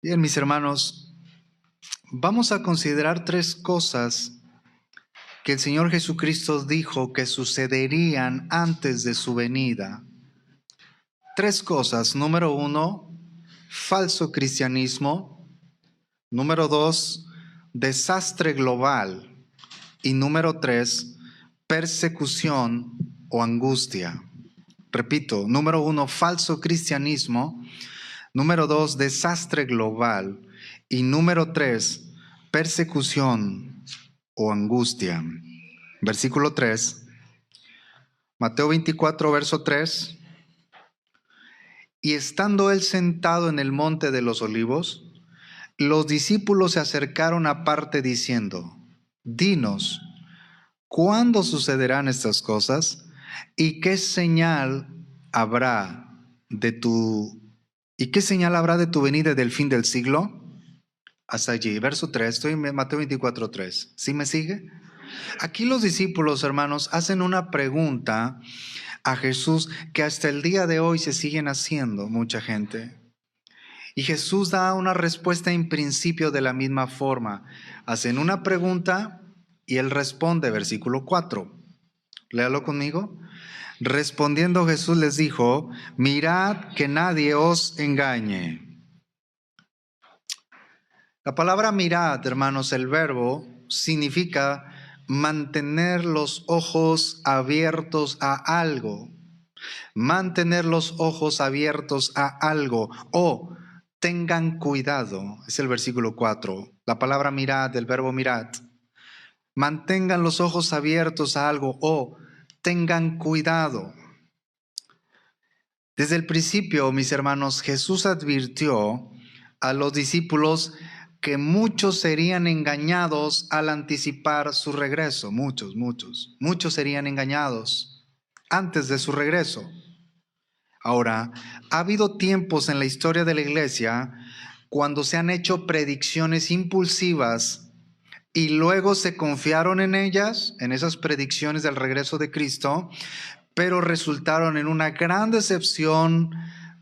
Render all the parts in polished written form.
Bien, mis hermanos, vamos a considerar tres cosas que el Señor Jesucristo dijo que sucederían antes de su venida. Tres cosas. Número uno, falso cristianismo. Número dos, desastre global. Y número tres, persecución o angustia. Repito, número uno, falso cristianismo. Número dos, desastre global. Y número tres, persecución o angustia. Versículo 3, Mateo 24, verso 3. Y estando él sentado en el monte de los olivos, los discípulos se acercaron aparte diciendo: Dinos, ¿cuándo sucederán estas cosas? ¿Y qué señal habrá de tu venida y del fin del siglo? Hasta allí, verso 3, estoy en Mateo 24, 3. ¿Sí me sigue? Aquí los discípulos, hermanos, hacen una pregunta a Jesús que hasta el día de hoy se siguen haciendo mucha gente. Y Jesús da una respuesta en principio de la misma forma. Hacen una pregunta y él responde, versículo 4. Léalo conmigo. Respondiendo Jesús les dijo: mirad que nadie os engañe. La palabra mirad, hermanos, el verbo significa mantener los ojos abiertos a algo. Mantener los ojos abiertos a algo o tengan cuidado. Es el versículo 4. La palabra mirad, el verbo mirad. Mantengan los ojos abiertos a algo o tengan cuidado. Desde el principio, mis hermanos, Jesús advirtió a los discípulos que muchos serían engañados al anticipar su regreso. Muchos serían engañados antes de su regreso. Ahora, ha habido tiempos en la historia de la iglesia cuando se han hecho predicciones impulsivas y luego se confiaron en ellas, en esas predicciones del regreso de Cristo, pero resultaron en una gran decepción,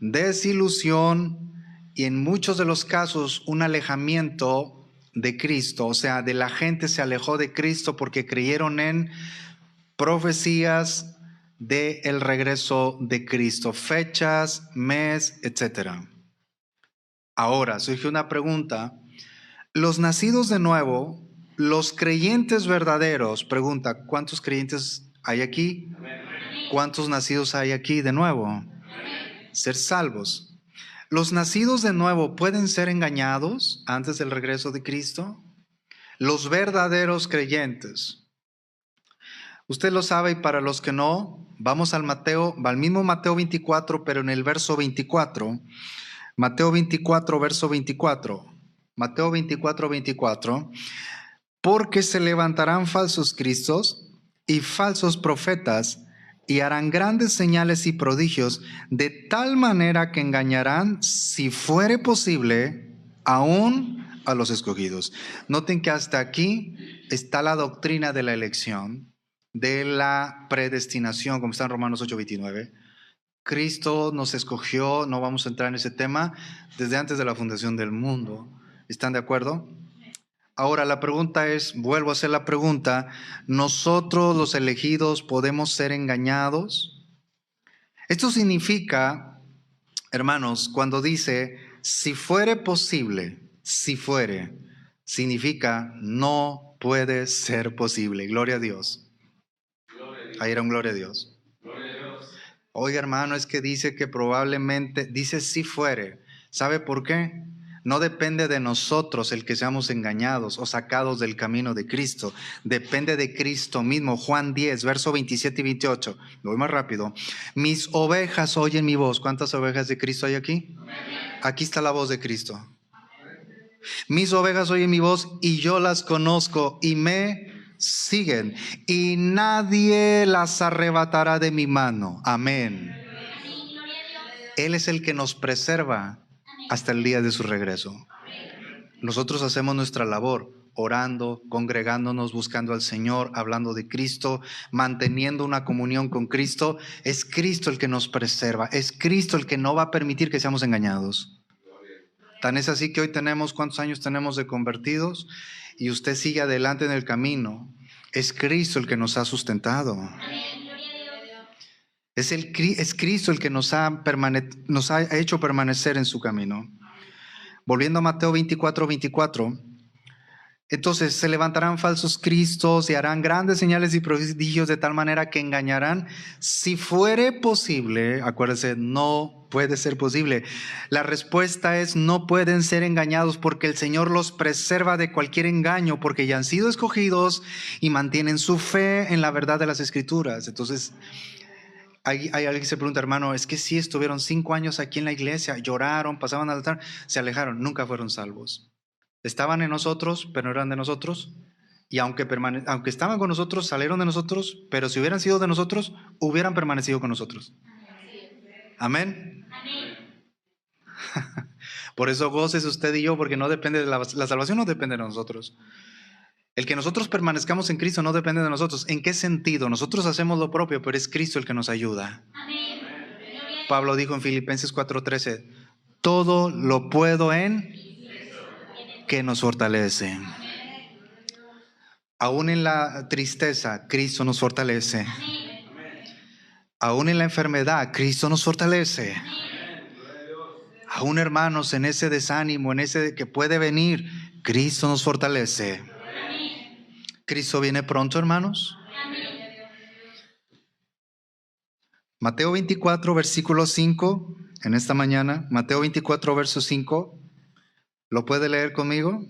desilusión y en muchos de los casos un alejamiento de Cristo. O sea, de la gente se alejó de Cristo porque creyeron en profecías del regreso de Cristo, fechas, mes, etc. Ahora surge una pregunta: los nacidos de nuevo, los creyentes verdaderos, pregunta, ¿cuántos creyentes hay aquí? ¿Cuántos nacidos hay aquí de nuevo? Ser salvos. ¿Los nacidos de nuevo pueden ser engañados antes del regreso de Cristo? Los verdaderos creyentes. Usted lo sabe, y para los que no, vamos al mismo Mateo 24, pero en el verso 24. Mateo 24, verso 24. Mateo 24, 24. Porque se levantarán falsos cristos y falsos profetas y harán grandes señales y prodigios, de tal manera que engañarán, si fuere posible, aún a los escogidos. Noten que hasta aquí está la doctrina de la elección, de la predestinación, como está en Romanos 8:29. Cristo nos escogió, no vamos a entrar en ese tema, desde antes de la fundación del mundo. ¿Están de acuerdo? Ahora la pregunta es, vuelvo a hacer la pregunta: ¿nosotros los elegidos podemos ser engañados? Esto significa, hermanos, cuando dice si fuere posible, significa no puede ser posible. Gloria a Dios. Ahí era un gloria a Dios. Oiga, hermano, es que dice que probablemente, dice si fuere. ¿Sabe por qué? No depende de nosotros el que seamos engañados o sacados del camino de Cristo. Depende de Cristo mismo. Juan 10, verso 27 y 28. Lo voy más rápido. Mis ovejas oyen mi voz. ¿Cuántas ovejas de Cristo hay aquí? Aquí está la voz de Cristo. Mis ovejas oyen mi voz y yo las conozco y me siguen. Y nadie las arrebatará de mi mano. Amén. Él es el que nos preserva hasta el día de su regreso. Nosotros hacemos nuestra labor, orando, congregándonos, buscando al Señor, hablando de Cristo, manteniendo una comunión con Cristo. Es Cristo el que nos preserva, es Cristo el que no va a permitir que seamos engañados. Tan es así que hoy tenemos, ¿cuántos años tenemos de convertidos? Y usted sigue adelante en el camino. Es Cristo el que nos ha sustentado. Es Cristo el que nos ha hecho permanecer en su camino. Volviendo a Mateo 24:24. Entonces se levantarán falsos cristos y harán grandes señales y prodigios de tal manera que engañarán. Si fuere posible, acuérdense, no puede ser posible. La respuesta es: no pueden ser engañados, porque el Señor los preserva de cualquier engaño, porque ya han sido escogidos y mantienen su fe en la verdad de las Escrituras. Entonces, hay alguien que se pregunta, hermano, es que si estuvieron 5 años aquí en la iglesia, lloraron, pasaban al altar, se alejaron, nunca fueron salvos. Estaban en nosotros, pero no eran de nosotros. Y aunque estaban con nosotros, salieron de nosotros, pero si hubieran sido de nosotros, hubieran permanecido con nosotros. Amén. Por eso gócese usted y yo, porque no depende de la salvación, no depende de nosotros. El que nosotros permanezcamos en Cristo no depende de nosotros. ¿En qué sentido? Nosotros hacemos lo propio, pero es Cristo el que nos ayuda. Amén. Pablo dijo en Filipenses 4:13, todo lo puedo en que nos fortalece. Aún en la tristeza, Cristo nos fortalece. Aún en la enfermedad, Cristo nos fortalece. Aún, hermanos, en ese desánimo, en ese que puede venir, Cristo nos fortalece. Cristo viene pronto, hermanos. Mateo 24, versículo 5, en esta mañana, Mateo 24, verso 5, ¿lo puede leer conmigo?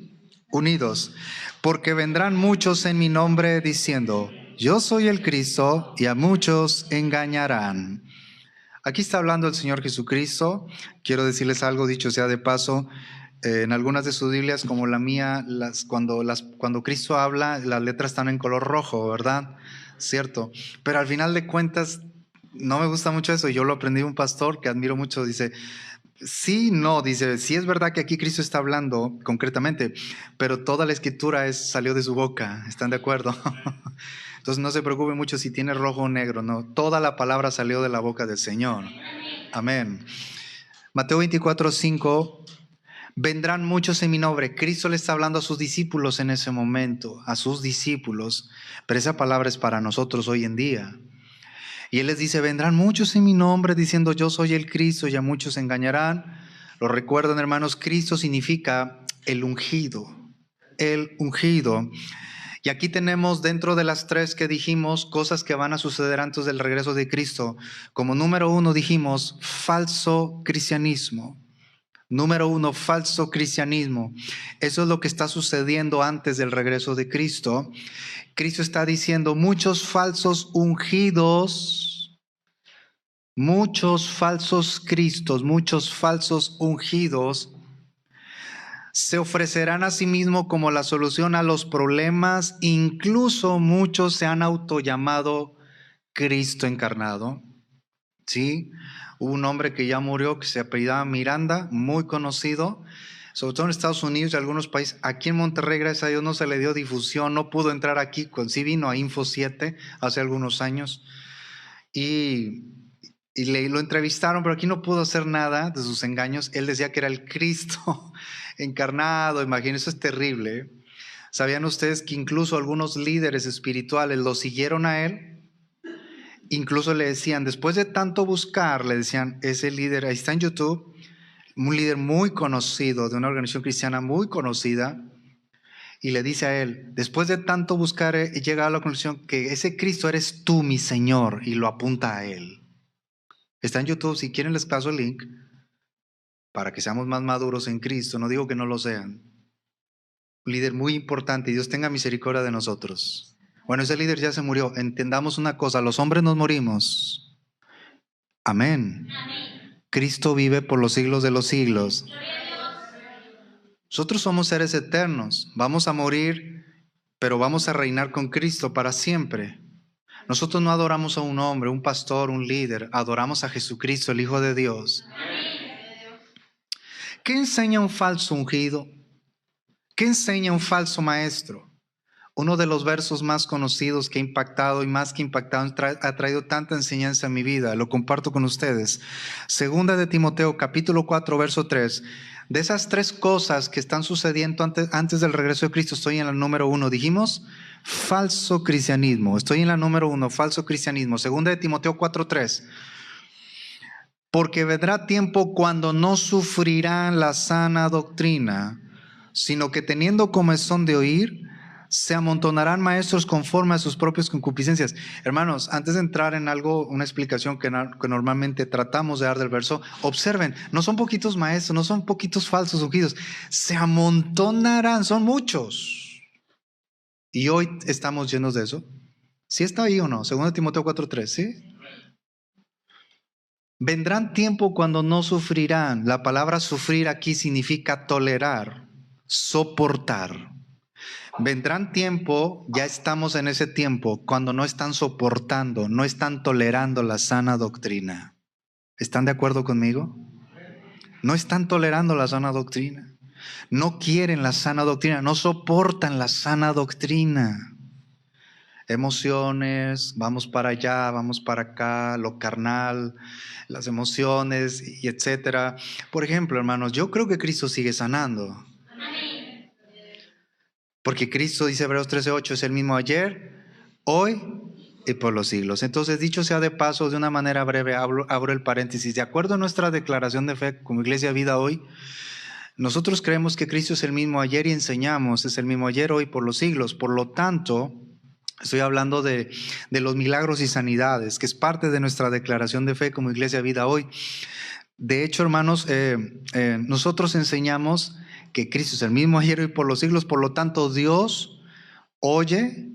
Unidos, porque vendrán muchos en mi nombre diciendo, yo soy el Cristo, y a muchos engañarán. Aquí está hablando el Señor Jesucristo. Quiero decirles algo, dicho sea de paso, en algunas de sus Biblias, como la mía, cuando Cristo habla, las letras están en color rojo, ¿verdad? Cierto. Pero al final de cuentas, no me gusta mucho eso. Yo lo aprendí de un pastor que admiro mucho. Dice, sí, no, dice, sí es verdad que aquí Cristo está hablando concretamente, pero toda la escritura salió de su boca. ¿Están de acuerdo? Entonces no se preocupe mucho si tiene rojo o negro, no. Toda la palabra salió de la boca del Señor. Amén. Mateo 24:5. Vendrán muchos en mi nombre. Cristo le está hablando a sus discípulos en ese momento, a sus discípulos, pero esa palabra es para nosotros hoy en día. Y Él les dice, vendrán muchos en mi nombre diciendo yo soy el Cristo, y a muchos engañarán. Lo recuerdan, hermanos, Cristo significa el ungido, el ungido. Y aquí tenemos dentro de las 3 que dijimos, cosas que van a suceder antes del regreso de Cristo. Como número 1 dijimos, falso cristianismo. Número 1, falso cristianismo. Eso es lo que está sucediendo antes del regreso de Cristo. Cristo está diciendo, muchos falsos ungidos, muchos falsos cristos, muchos falsos ungidos se ofrecerán a sí mismos como la solución a los problemas. Incluso muchos se han autollamado Cristo encarnado. ¿Sí? Hubo un hombre que ya murió que se apellidaba Miranda, muy conocido, sobre todo en Estados Unidos y algunos países. Aquí en Monterrey, gracias a Dios, no se le dio difusión, no pudo entrar aquí, sí vino a Info 7 hace algunos años y lo entrevistaron, pero aquí no pudo hacer nada de sus engaños. Él decía que era el Cristo encarnado. Imagínense, eso es terrible. ¿Sabían ustedes que incluso algunos líderes espirituales lo siguieron a él? Incluso le decían, después de tanto buscar, le decían, ese líder, ahí está en YouTube, un líder muy conocido, de una organización cristiana muy conocida, y le dice a él, después de tanto buscar, he llegado a la conclusión que ese Cristo eres tú, mi Señor, y lo apunta a él. Está en YouTube, si quieren les paso el link, para que seamos más maduros en Cristo, no digo que no lo sean. Un líder muy importante, y Dios tenga misericordia de nosotros. Bueno, ese líder ya se murió. Entendamos una cosa, los hombres nos morimos. Amén. Amén. Cristo vive por los siglos de los siglos. Nosotros somos seres eternos. Vamos a morir, pero vamos a reinar con Cristo para siempre. Nosotros no adoramos a un hombre, un pastor, un líder. Adoramos a Jesucristo, el Hijo de Dios. Amén. ¿Qué enseña un falso ungido? ¿Qué enseña un falso maestro? Uno de los versos más conocidos que ha impactado y más que impactado, ha traído tanta enseñanza en mi vida, lo comparto con ustedes. Segunda de Timoteo, capítulo 4, verso 3. De esas tres cosas que están sucediendo antes del regreso de Cristo, estoy en la número 1. Dijimos, falso cristianismo. Estoy en la número 1, falso cristianismo. Segunda de Timoteo 4:3. Porque vendrá tiempo cuando no sufrirán la sana doctrina, sino que teniendo comezón de oír, se amontonarán maestros conforme a sus propias concupiscencias. Hermanos, antes de entrar en algo, una explicación que normalmente tratamos de dar del verso, observen, no son poquitos maestros, no son poquitos falsos ungidos, se amontonarán, son muchos. Y hoy estamos llenos de eso. ¿Sí está ahí o no? 2 Timoteo 4:3, ¿sí? Vendrán tiempo cuando no sufrirán. La palabra sufrir aquí significa tolerar, soportar. Vendrán tiempo, ya estamos en ese tiempo, cuando no están soportando, no están tolerando la sana doctrina. ¿Están de acuerdo conmigo? No están tolerando la sana doctrina. No quieren la sana doctrina, no soportan la sana doctrina. Emociones, vamos para allá, vamos para acá, lo carnal, las emociones y etcétera. Por ejemplo, hermanos, yo creo que Cristo sigue sanando. Porque Cristo, dice Hebreos 13:8, es el mismo ayer, hoy y por los siglos. Entonces, dicho sea de paso, de una manera breve, abro el paréntesis. De acuerdo a nuestra declaración de fe como Iglesia Vida Hoy, nosotros creemos que Cristo es el mismo ayer y enseñamos, es el mismo ayer, hoy, por los siglos. Por lo tanto, estoy hablando de los milagros y sanidades, que es parte de nuestra declaración de fe como Iglesia Vida Hoy. De hecho, hermanos, nosotros enseñamos que Cristo es el mismo ayer y por los siglos. Por lo tanto, Dios oye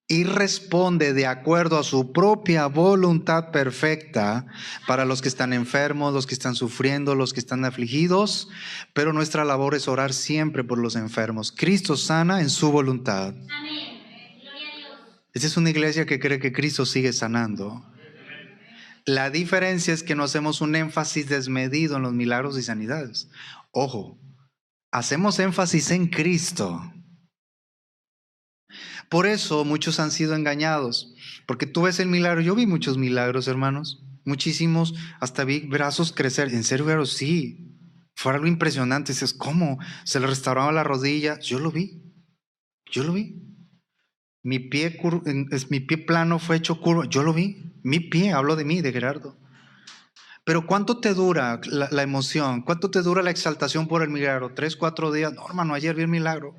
y responde de acuerdo a su propia voluntad perfecta para los que están enfermos, los que están sufriendo, los que están afligidos. Pero nuestra labor es orar siempre por los enfermos. Cristo sana en su voluntad. Amén. Gloria a Dios. Esta es una iglesia que cree que Cristo sigue sanando. La diferencia es que no hacemos un énfasis desmedido en los milagros y sanidades. Ojo, hacemos énfasis en Cristo. Por eso muchos han sido engañados, porque tú ves el milagro. Yo vi muchos milagros, hermanos, muchísimos, hasta vi brazos crecer. ¿En serio, pero sí? Fue algo impresionante. Dices, ¿cómo? Se le restauraba la rodilla. Yo lo vi. Mi pie plano fue hecho curvo. Yo lo vi. Mi pie, hablo de mí, de Gerardo. Pero ¿cuánto te dura la emoción? ¿Cuánto te dura la exaltación por el milagro? 3, 4 días. No, hermano, ayer vi el milagro.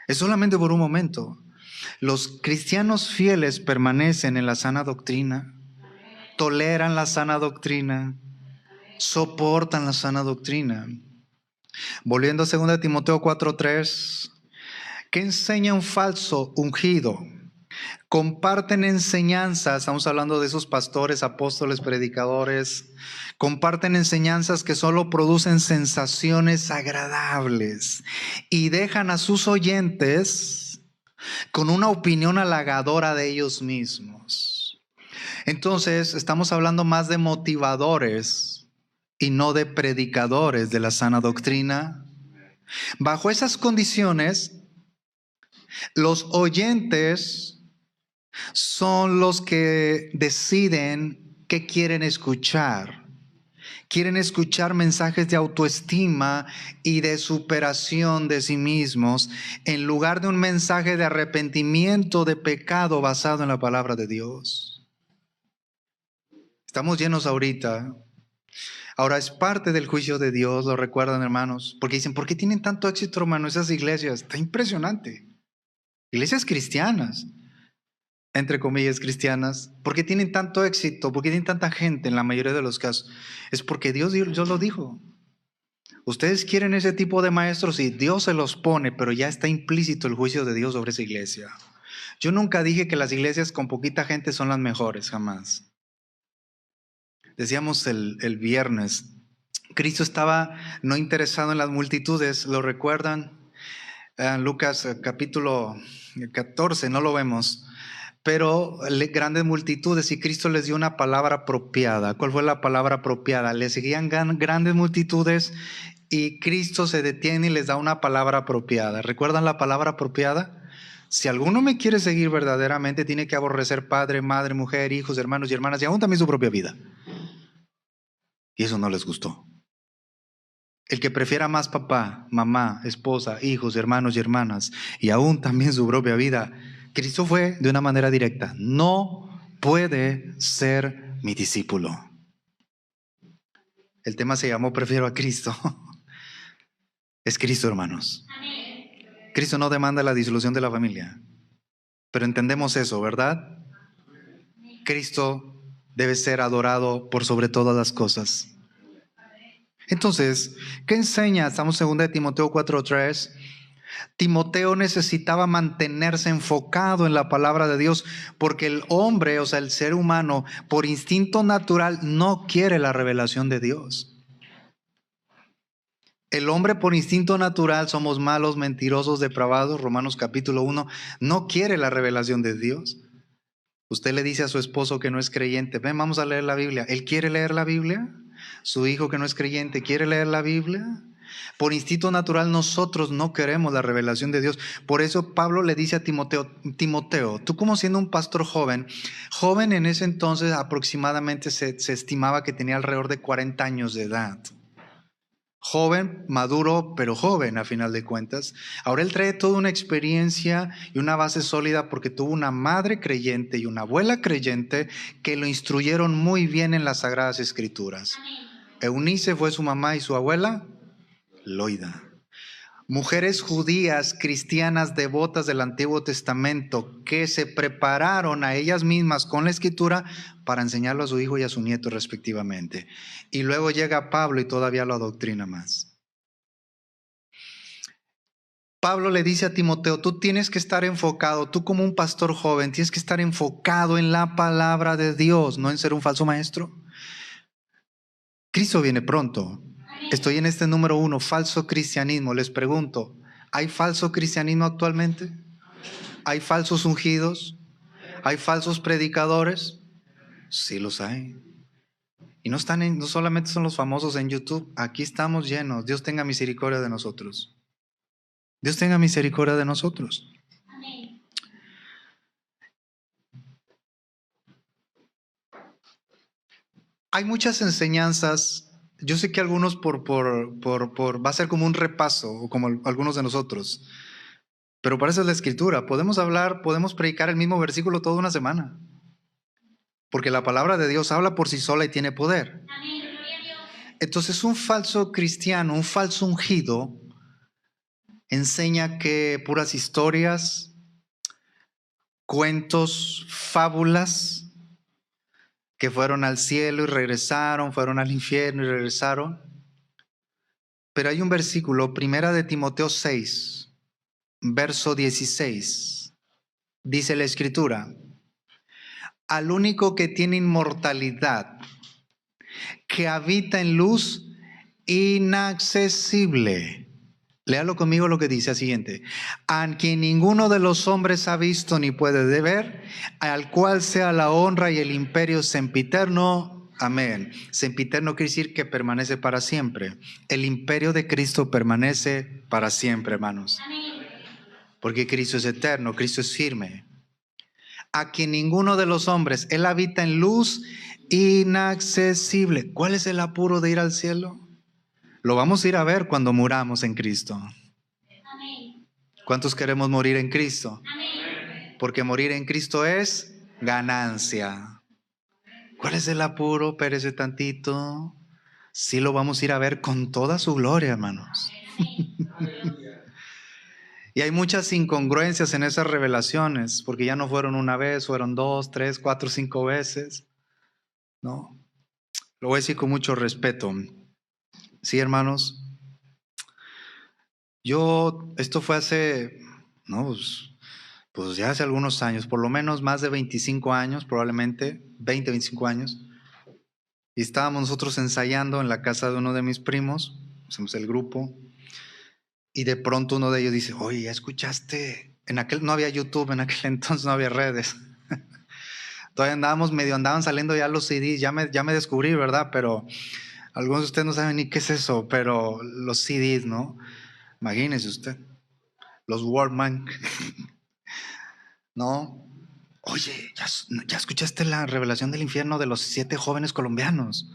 Es solamente por un momento. Los cristianos fieles permanecen en la sana doctrina, toleran la sana doctrina, soportan la sana doctrina. Volviendo a 2 Timoteo 4:3, ¿qué enseña un falso ungido? Comparten enseñanzas, estamos hablando de esos pastores, apóstoles, predicadores, comparten enseñanzas que solo producen sensaciones agradables y dejan a sus oyentes con una opinión halagadora de ellos mismos. Entonces, estamos hablando más de motivadores y no de predicadores de la sana doctrina. Bajo esas condiciones, los oyentes son los que deciden qué quieren escuchar. Quieren escuchar mensajes de autoestima y de superación de sí mismos en lugar de un mensaje de arrepentimiento de pecado basado en la palabra de Dios. Estamos llenos ahorita. Ahora es parte del juicio de Dios, lo recuerdan, hermanos, porque dicen, ¿por qué tienen tanto éxito, hermano, esas iglesias? Está impresionante. Iglesias cristianas, entre comillas cristianas, ¿por qué tienen tanto éxito? ¿Por qué tienen tanta gente en la mayoría de los casos? Es porque Dios lo dijo. Ustedes quieren ese tipo de maestros y Dios se los pone, pero ya está implícito el juicio de Dios sobre esa iglesia. Yo nunca dije que las iglesias con poquita gente son las mejores, jamás. Decíamos el viernes, Cristo estaba no interesado en las multitudes, ¿lo recuerdan? Lucas capítulo 14, no lo vemos, pero grandes multitudes y Cristo les dio una palabra apropiada. ¿Cuál fue la palabra apropiada? Le seguían grandes multitudes y Cristo se detiene y les da una palabra apropiada. ¿Recuerdan la palabra apropiada? Si alguno me quiere seguir verdaderamente, tiene que aborrecer padre, madre, mujer, hijos, hermanos y hermanas y aún también su propia vida. Y eso no les gustó. El que prefiera más papá, mamá, esposa, hijos, hermanos y hermanas, y aún también su propia vida, Cristo fue de una manera directa: no puede ser mi discípulo. El tema se llamó Prefiero a Cristo. Es Cristo, hermanos. Cristo no demanda la disolución de la familia, pero entendemos eso, ¿verdad? Cristo debe ser adorado por sobre todas las cosas. Entonces, ¿qué enseña? Estamos en 2 Timoteo 4:3. Timoteo necesitaba mantenerse enfocado en la palabra de Dios, porque el hombre, o sea, el ser humano, por instinto natural no quiere la revelación de Dios. El hombre por instinto natural, somos malos, mentirosos, depravados, Romanos capítulo 1, no quiere la revelación de Dios. Usted le dice a su esposo que no es creyente: ven, vamos a leer la Biblia. ¿Él quiere leer la Biblia? Su hijo que no es creyente, ¿quiere leer la Biblia? Por instinto natural nosotros no queremos la revelación de Dios. Por eso Pablo le dice a Timoteo: Timoteo, tú como siendo un pastor joven en ese entonces aproximadamente se estimaba que tenía alrededor de 40 años de edad. Joven, maduro, pero joven a final de cuentas. Ahora él trae toda una experiencia y una base sólida porque tuvo una madre creyente y una abuela creyente que lo instruyeron muy bien en las Sagradas Escrituras. Eunice fue su mamá y su abuela, Loida. Mujeres judías, cristianas, devotas del Antiguo Testamento, que se prepararon a ellas mismas con la Escritura para enseñarlo a su hijo y a su nieto respectivamente. Y luego llega Pablo y todavía lo adoctrina más. Pablo le dice a Timoteo: tú tienes que estar enfocado, tú como un pastor joven, tienes que estar enfocado en la palabra de Dios, no en ser un falso maestro. Cristo viene pronto. Estoy en este número 1, falso cristianismo. Les pregunto, ¿hay falso cristianismo actualmente? ¿Hay falsos ungidos? ¿Hay falsos predicadores? Sí los hay. Y no solamente son los famosos en YouTube. Aquí estamos llenos. Dios tenga misericordia de nosotros. Dios tenga misericordia de nosotros. Hay muchas enseñanzas. Yo sé que algunos va a ser como un repaso, o como algunos de nosotros. Pero para eso es la Escritura. Podemos predicar el mismo versículo toda una semana. Porque la palabra de Dios habla por sí sola y tiene poder. Entonces, un falso cristiano, un falso ungido, enseña que puras historias, cuentos, fábulas, que fueron al cielo y regresaron, fueron al infierno y regresaron. Pero hay un versículo, 1 Timoteo 6, verso 16. Dice la Escritura: al único que tiene inmortalidad, que habita en luz inaccesible. Léalo conmigo lo que dice al siguiente: a quien ninguno de los hombres ha visto ni puede ver, al cual sea la honra y el imperio sempiterno. Amén. Sempiterno quiere decir que permanece para siempre. El imperio de Cristo permanece para siempre, hermanos. Amén. Porque Cristo es eterno, Cristo es firme. A quien ninguno de los hombres, Él habita en luz inaccesible. ¿Cuál es el apuro de ir al cielo? Lo vamos a ir a ver cuando muramos en Cristo. Amén. ¿Cuántos queremos morir en Cristo? Amén. Porque morir en Cristo es ganancia. ¿Cuál es el apuro? Espérese tantito. Sí, lo vamos a ir a ver con toda su gloria, hermanos. Y hay muchas incongruencias en esas revelaciones, porque ya no fueron una vez, fueron 2, 3, 4, 5 veces. ¿No? Lo voy a decir con mucho respeto. Sí, hermanos. Esto fue hace, no, pues ya hace algunos años, por lo menos más de 25 años, probablemente 20, 25 años. Y estábamos nosotros ensayando en la casa de uno de mis primos, hacemos el grupo, y de pronto uno de ellos dice: oye, ¿ya escuchaste? No había YouTube, en aquel entonces no había redes. Todavía andaban saliendo ya los CDs, ya me descubrí, ¿verdad? Pero algunos de ustedes no saben ni qué es eso, pero los CDs, ¿no? Imagínese usted, los Walkman. ¿No? Oye, ¿ya escuchaste la revelación del infierno de los 7 jóvenes colombianos?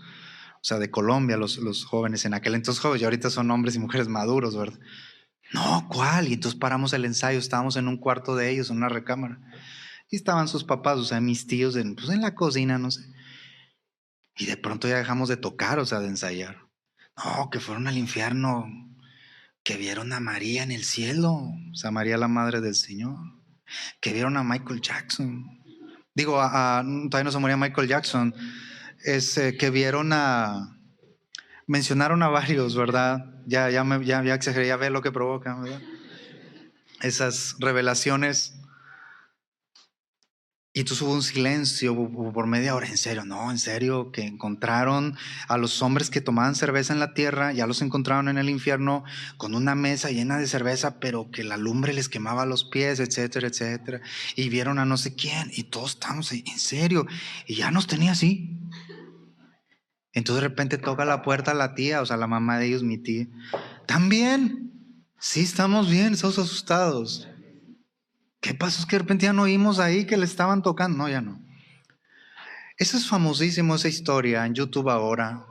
O sea, de Colombia, los jóvenes en aquel entonces jóvenes, y ahorita son hombres y mujeres maduros, ¿verdad? No, ¿cuál? Y entonces paramos el ensayo, estábamos en un cuarto de ellos, en una recámara. Y estaban sus papás, o sea, mis tíos, pues en la cocina, no sé. Y de pronto ya dejamos de tocar, o sea, de ensayar. No, que fueron al infierno, que vieron a María en el cielo, o sea, María la madre del Señor, que vieron a Michael Jackson. Digo, todavía no se moría Michael Jackson, es que vieron mencionaron a varios, ¿verdad? Ya exageré, ya ve lo que provoca, ¿verdad? Esas revelaciones. Y entonces hubo un silencio por media hora. En serio, no, en serio, que encontraron a los hombres que tomaban cerveza en la tierra, ya los encontraron en el infierno con una mesa llena de cerveza, pero que la lumbre les quemaba los pies, etcétera, etcétera. Y vieron a no sé quién, y todos estamos en serio, y ya nos tenía así. Entonces de repente toca la puerta la tía, o sea, la mamá de ellos, mi tía. ¿También? Sí, estamos bien, estamos asustados. ¿Qué pasó? Es que de repente ya no oímos ahí que le estaban tocando. No, ya no. Eso es famosísimo, esa historia en YouTube ahora.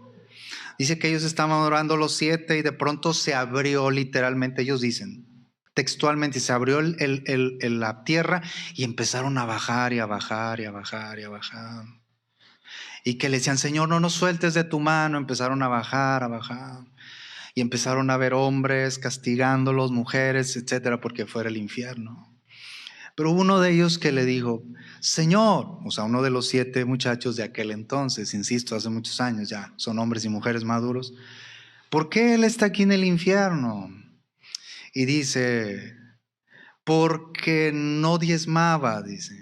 Dice que ellos estaban orando los 7 y de pronto se abrió literalmente, ellos dicen, textualmente, se abrió la tierra y empezaron a bajar y a bajar y a bajar y a bajar. Y que le decían, Señor, no nos sueltes de tu mano. Empezaron a bajar, a bajar. Y empezaron a ver hombres castigándolos, mujeres, etcétera, porque fuera el infierno. Pero hubo uno de ellos que le dijo, Señor, o sea, uno de los 7 muchachos de aquel entonces, insisto, hace muchos años ya, son hombres y mujeres maduros, ¿por qué él está aquí en el infierno? Y dice, porque no diezmaba, dice.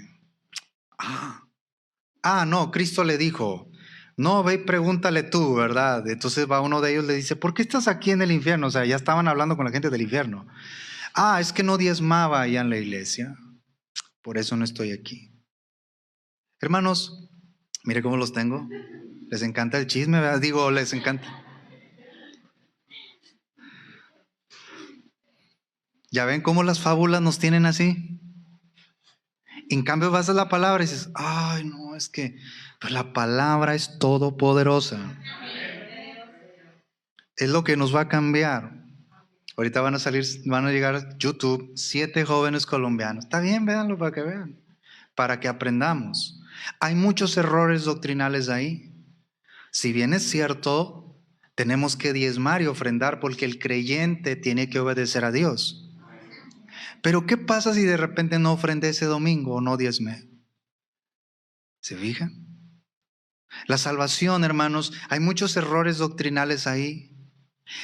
No, Cristo le dijo, no, ve y pregúntale tú, ¿verdad? Entonces va uno de ellos, le dice, ¿por qué estás aquí en el infierno? O sea, ya estaban hablando con la gente del infierno. Es que no diezmaba allá en la iglesia, por eso no estoy aquí. Hermanos, mire cómo los tengo. Les encanta el chisme, ¿verdad? Digo, les encanta. ¿Ya ven cómo las fábulas nos tienen así? En cambio vas a la palabra y dices, ay, no, es que pues la palabra es todopoderosa. Es lo que nos va a cambiar. Ahorita van a llegar a YouTube 7 jóvenes colombianos. Está bien, véanlo para que vean, para que aprendamos. Hay muchos errores doctrinales ahí. Si bien es cierto, tenemos que diezmar y ofrendar porque el creyente tiene que obedecer a Dios. Pero ¿qué pasa si de repente no ofrendé ese domingo o no diezmé? ¿Se fijan? La salvación, hermanos, hay muchos errores doctrinales ahí.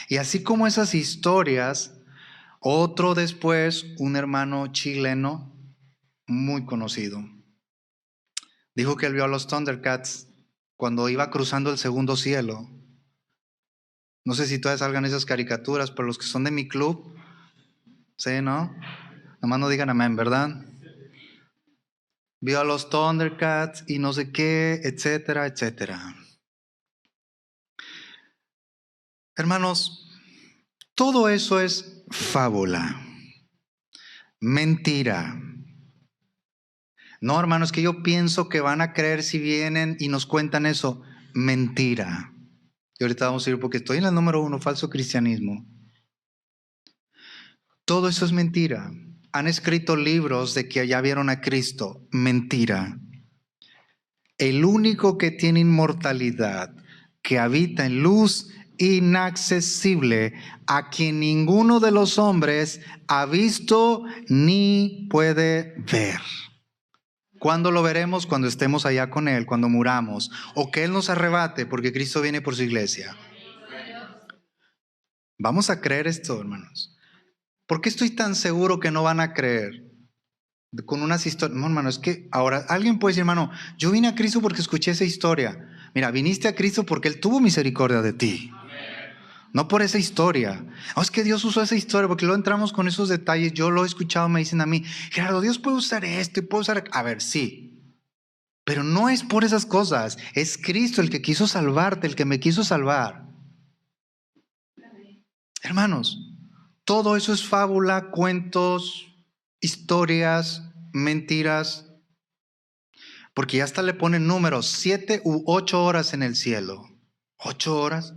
Y así como esas historias, otro después, un hermano chileno muy conocido, dijo que él vio a los Thundercats cuando iba cruzando el segundo cielo. No sé si todavía salgan esas caricaturas, pero los que son de mi club, sí, ¿no? Nomás no digan amén, ¿verdad? Vio a los Thundercats y no sé qué, etcétera, etcétera. Hermanos, todo eso es fábula, mentira. No, hermanos, que yo pienso que van a creer si vienen y nos cuentan eso. Mentira. Y ahorita vamos a ir porque estoy en la número 1, falso cristianismo. Todo eso es mentira. Han escrito libros de que ya vieron a Cristo. Mentira. El único que tiene inmortalidad, que habita en luz inaccesible, a quien ninguno de los hombres ha visto ni puede ver. ¿Cuándo lo veremos? Cuando estemos allá con Él, cuando muramos, o que Él nos arrebate, porque Cristo viene por su iglesia. Vamos a creer esto, hermanos. ¿Por qué estoy tan seguro que no van a creer? Con unas historias. No, hermano, es que ahora alguien puede decir, hermano, yo vine a Cristo porque escuché esa historia. Mira, viniste a Cristo porque Él tuvo misericordia de ti. No por esa historia. Es que Dios usó esa historia porque luego entramos con esos detalles. Yo lo he escuchado, me dicen a mí, Gerardo, Dios puede usar esto y puede usar. A ver, sí. Pero no es por esas cosas. Es Cristo el que quiso salvarte, el que me quiso salvar. Hermanos, todo eso es fábula, cuentos, historias, mentiras. Porque ya hasta le ponen números, 7 u 8 horas en el cielo. 8 horas.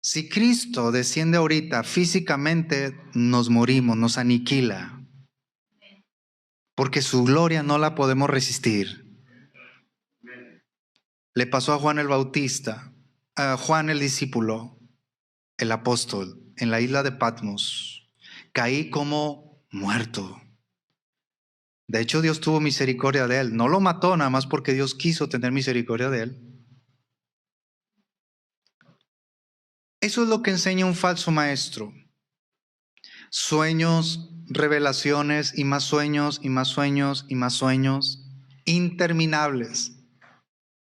Si Cristo desciende ahorita físicamente, nos morimos, nos aniquila. Porque su gloria no la podemos resistir. Le pasó a Juan el Bautista, a Juan el discípulo, el apóstol, en la isla de Patmos. Caí como muerto. De hecho, Dios tuvo misericordia de él. No lo mató nada más porque Dios quiso tener misericordia de él. Eso es lo que enseña un falso maestro. Sueños, revelaciones y más sueños y más sueños y más sueños interminables.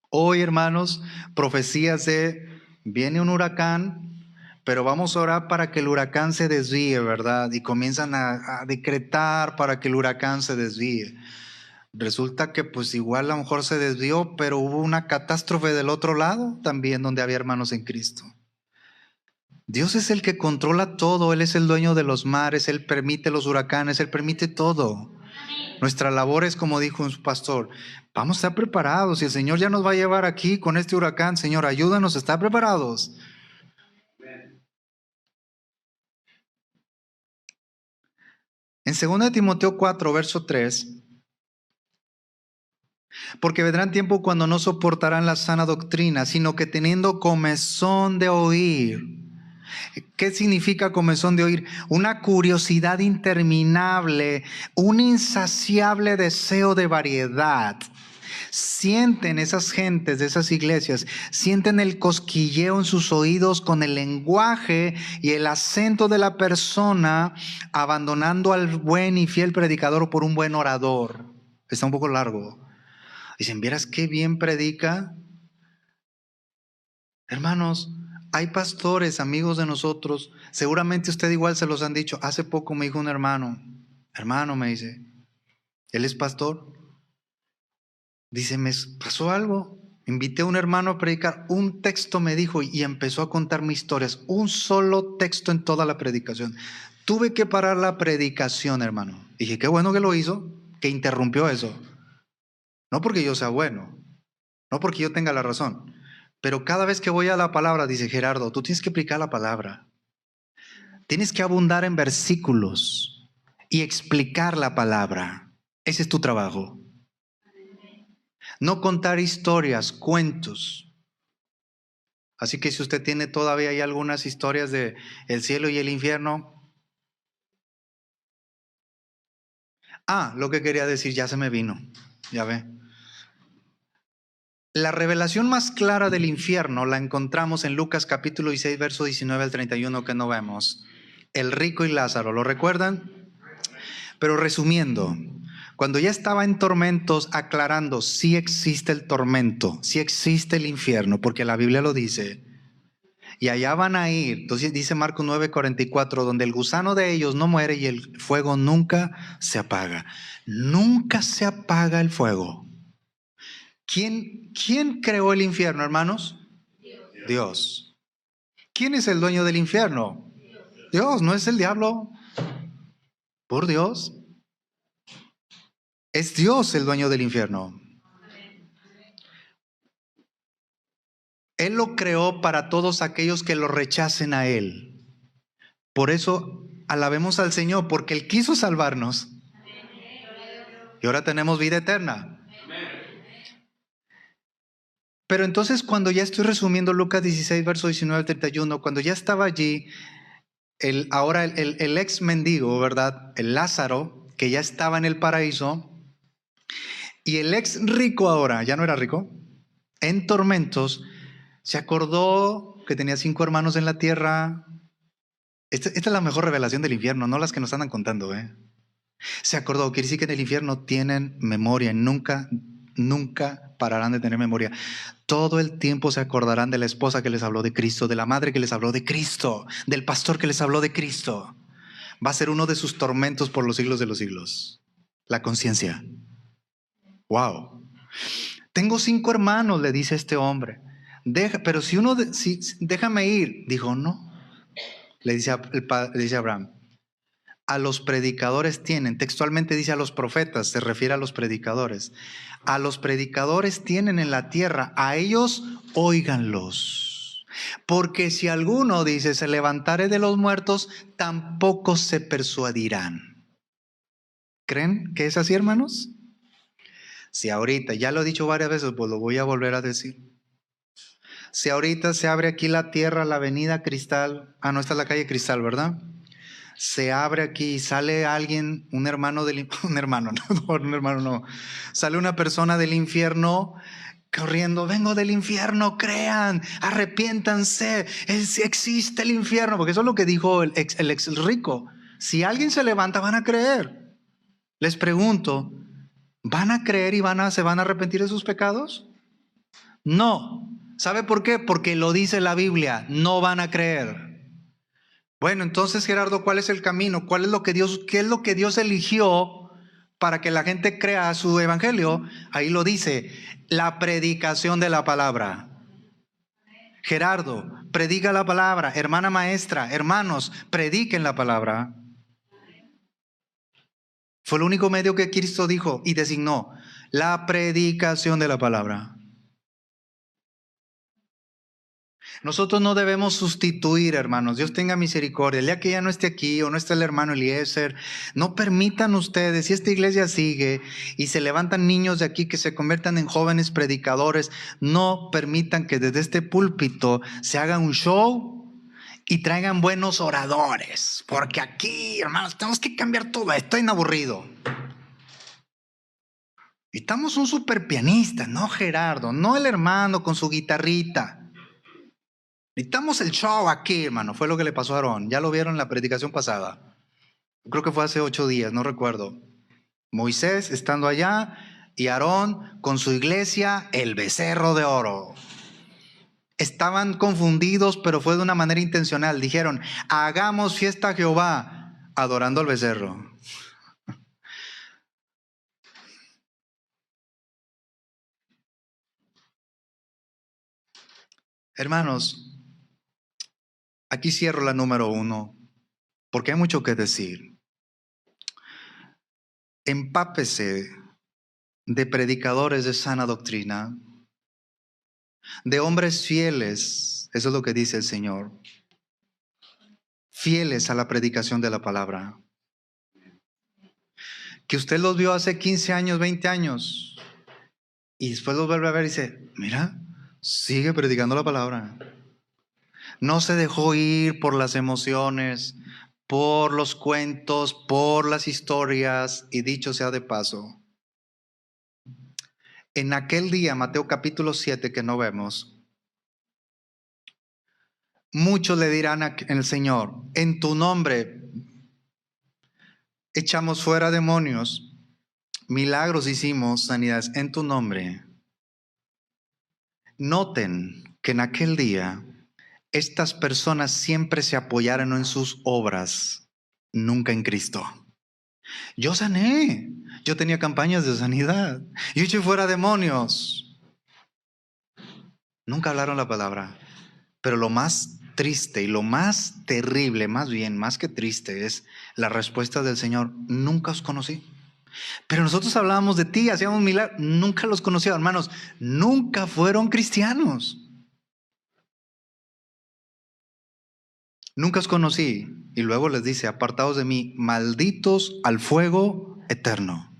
Hoy, hermanos, profecías de viene un huracán, pero vamos a orar para que el huracán se desvíe, ¿verdad? Y comienzan a decretar para que el huracán se desvíe. Resulta que pues igual a lo mejor se desvió, pero hubo una catástrofe del otro lado también donde había hermanos en Cristo. Dios es el que controla todo, Él es el dueño de los mares, Él permite los huracanes, Él permite todo. Nuestra labor es, como dijo un pastor, vamos a estar preparados y el Señor ya nos va a llevar aquí con este huracán. Señor, ayúdanos a estar preparados. En 2 Timoteo 4, verso 3, porque vendrán tiempos cuando no soportarán la sana doctrina, sino que teniendo comezón de oír. ¿Qué significa comezón de oír? Una curiosidad interminable, un insaciable deseo de variedad. Sienten esas gentes de esas iglesias, sienten el cosquilleo en sus oídos con el lenguaje y el acento de la persona, abandonando al buen y fiel predicador por un buen orador. Está un poco largo. Dicen, ¿vieras qué bien predica? Hermanos, hay pastores, amigos de nosotros, seguramente usted igual se los han dicho. Hace poco me dijo un hermano me dice, él es pastor. Dice, me pasó algo. Invité a un hermano a predicar. Un texto me dijo y empezó a contarme historias. Un solo texto en toda la predicación. Tuve que parar la predicación, hermano. Dije, qué bueno que lo hizo, que interrumpió eso. No porque yo sea bueno, no porque yo tenga la razón. Pero cada vez que voy a la palabra, dice Gerardo, tú tienes que aplicar la palabra. Tienes que abundar en versículos y explicar la palabra. Ese es tu trabajo. No contar historias, cuentos. Así que si usted tiene todavía hay algunas historias de el cielo y el infierno. Lo que quería decir ya se me vino. Ya ve. La revelación más clara del infierno la encontramos en Lucas capítulo 16, verso 19 al 31 que no vemos. El rico y Lázaro, ¿lo recuerdan? Pero resumiendo, cuando ya estaba en tormentos, aclarando, sí existe el tormento, sí existe el infierno, porque la Biblia lo dice. Y allá van a ir, entonces dice Marcos 9:44, donde el gusano de ellos no muere y el fuego nunca se apaga. Nunca se apaga el fuego. ¿Quién creó el infierno, hermanos? Dios. ¿Quién es el dueño del infierno? Dios, no es el diablo. Por Dios. Es Dios el dueño del infierno. Él lo creó para todos aquellos que lo rechacen a Él. Por eso alabemos al Señor, porque Él quiso salvarnos. Y ahora tenemos vida eterna. Pero entonces cuando ya estoy resumiendo Lucas 16, verso 19 al 31, cuando ya estaba allí, ahora el ex mendigo, ¿verdad? El Lázaro, que ya estaba en el paraíso, y el ex rico ahora, ya no era rico, en tormentos, se acordó que tenía 5 hermanos en la tierra. Esta es la mejor revelación del infierno, no las que nos andan contando, ¿eh? Se acordó, quiere decir que en el infierno tienen memoria, nunca pararán de tener memoria. Todo el tiempo se acordarán de la esposa que les habló de Cristo, de la madre que les habló de Cristo, del pastor que les habló de Cristo. Va a ser uno de sus tormentos por los siglos de los siglos. La conciencia. Wow. Tengo 5 hermanos, le dice este hombre. Pero déjame ir. Dijo, no. Le dice a Abraham, a los predicadores tienen, textualmente dice a los profetas, se refiere a los predicadores. A los predicadores tienen en la tierra, a ellos óiganlos. Porque si alguno dice, se levantare de los muertos, tampoco se persuadirán. ¿Creen que es así, hermanos? Si ahorita, ya lo he dicho varias veces, pues lo voy a volver a decir. Si ahorita se abre aquí la tierra, la avenida Cristal, no, esta es la calle Cristal, ¿verdad? Se abre aquí y sale alguien, un hermano del un hermano, no, un hermano no, sale una persona del infierno corriendo, vengo del infierno, crean, arrepiéntanse, existe el infierno, porque eso es lo que dijo el ex rico. Si alguien se levanta, van a creer. Les pregunto, ¿van a creer y se van a arrepentir de sus pecados? No. ¿Sabe por qué? Porque lo dice la Biblia, no van a creer. Bueno, entonces, Gerardo, ¿cuál es el camino? ¿Qué es lo que Dios eligió para que la gente crea su evangelio? Ahí lo dice, la predicación de la palabra. Gerardo, predica la palabra. Hermana maestra, hermanos, prediquen la palabra. Fue el único medio que Cristo dijo y designó, la predicación de la palabra. Nosotros no debemos sustituir, hermanos. Dios tenga misericordia. El día que ya no esté aquí o no esté el hermano Eliezer, no permitan ustedes, si esta iglesia sigue y se levantan niños de aquí que se conviertan en jóvenes predicadores, no permitan que desde este púlpito se haga un show y traigan buenos oradores. Porque aquí, hermanos, tenemos que cambiar todo esto. Estoy aburrido. Necesitamos un super pianista, no Gerardo, no el hermano con su guitarrita. Necesitamos el show aquí, hermano. Fue lo que le pasó a Aarón. Ya lo vieron en la predicación pasada. Creo que fue hace 8 días, no recuerdo. Moisés estando allá y Aarón con su iglesia, el becerro de oro. Estaban confundidos, pero fue de una manera intencional. Dijeron, hagamos fiesta a Jehová, adorando al becerro. Hermanos, aquí cierro la número 1, porque hay mucho que decir. Empápese de predicadores de sana doctrina, de hombres fieles, eso es lo que dice el Señor, fieles a la predicación de la palabra. Que usted los vio hace 15 años, 20 años, y después los vuelve a ver y dice, mira, sigue predicando la palabra. No se dejó ir por las emociones, por los cuentos, por las historias, y dicho sea de paso, en aquel día, Mateo capítulo 7 que no vemos, muchos le dirán al Señor, en tu nombre echamos fuera demonios, milagros hicimos, sanidades en tu nombre. Noten que en aquel día estas personas siempre se apoyaron en sus obras, nunca en Cristo. Yo sané, yo tenía campañas de sanidad, yo eché fuera demonios. Nunca hablaron la palabra, pero lo más triste y lo más terrible, más bien, más que triste, es la respuesta del Señor, nunca os conocí. Pero nosotros hablábamos de ti, hacíamos milagros, nunca los conocí, hermanos, nunca fueron cristianos. Nunca os conocí. Y luego les dice, apartados de mí, malditos al fuego eterno.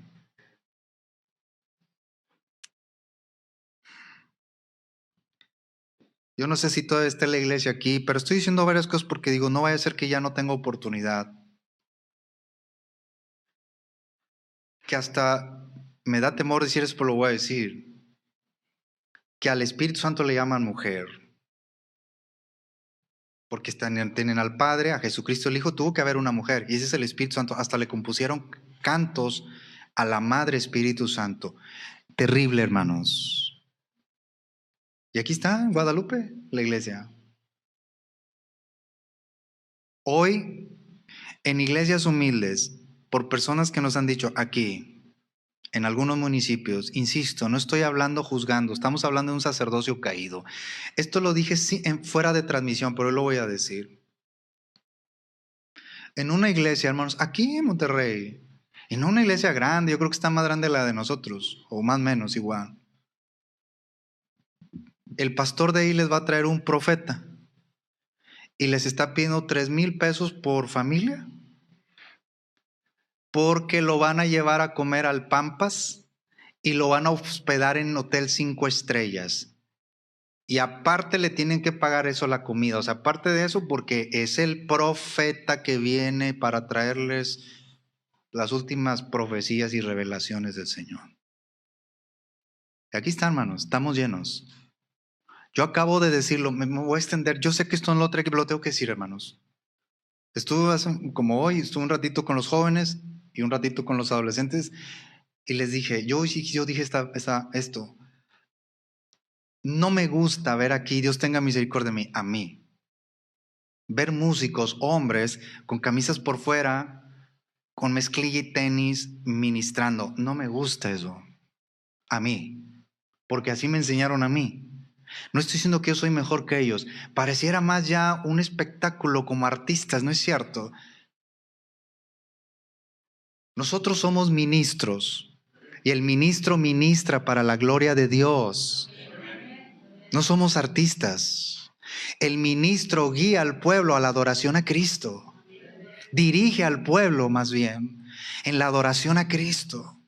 Yo no sé si todavía está la iglesia aquí, pero estoy diciendo varias cosas porque digo, no vaya a ser que ya no tenga oportunidad. Que hasta me da temor decir eso, pero lo voy a decir. Que al Espíritu Santo le llaman mujer. Porque tienen al Padre, a Jesucristo el Hijo, tuvo que haber una mujer. Y ese es el Espíritu Santo. Hasta le compusieron cantos a la Madre Espíritu Santo. Terrible, hermanos. Y aquí está, en Guadalupe, la iglesia. Hoy, en iglesias humildes, por personas que nos han dicho aquí, en algunos municipios, insisto, no estoy hablando juzgando, estamos hablando de un sacerdocio caído. Esto lo dije fuera de transmisión, pero hoy lo voy a decir. En una iglesia, hermanos, aquí en Monterrey, en una iglesia grande, yo creo que está más grande la de nosotros, o más o menos igual. El pastor de ahí les va a traer un profeta y les está pidiendo 3,000 pesos por familia, porque lo van a llevar a comer al Pampas y lo van a hospedar en hotel 5 estrellas. Y aparte le tienen que pagar eso la comida. O sea, aparte de eso, porque es el profeta que viene para traerles las últimas profecías y revelaciones del Señor. Y aquí está, hermanos, estamos llenos. Yo acabo de decirlo, me voy a extender. Yo sé que esto no lo tengo que decir, hermanos. Estuve como hoy, estuve un ratito con los jóvenes y un ratito con los adolescentes y les dije, yo dije esto. No me gusta ver aquí, Dios tenga misericordia de mí, a mí. Ver músicos, hombres, con camisas por fuera, con mezclilla y tenis, ministrando. No me gusta eso. A mí. Porque así me enseñaron a mí. No estoy diciendo que yo soy mejor que ellos. Pareciera más ya un espectáculo como artistas, ¿no es cierto? Nosotros somos ministros. Y el ministro ministra para la gloria de Dios. No somos artistas. El ministro guía al pueblo a la adoración a Cristo. Dirige al pueblo más bien en la adoración a Cristo.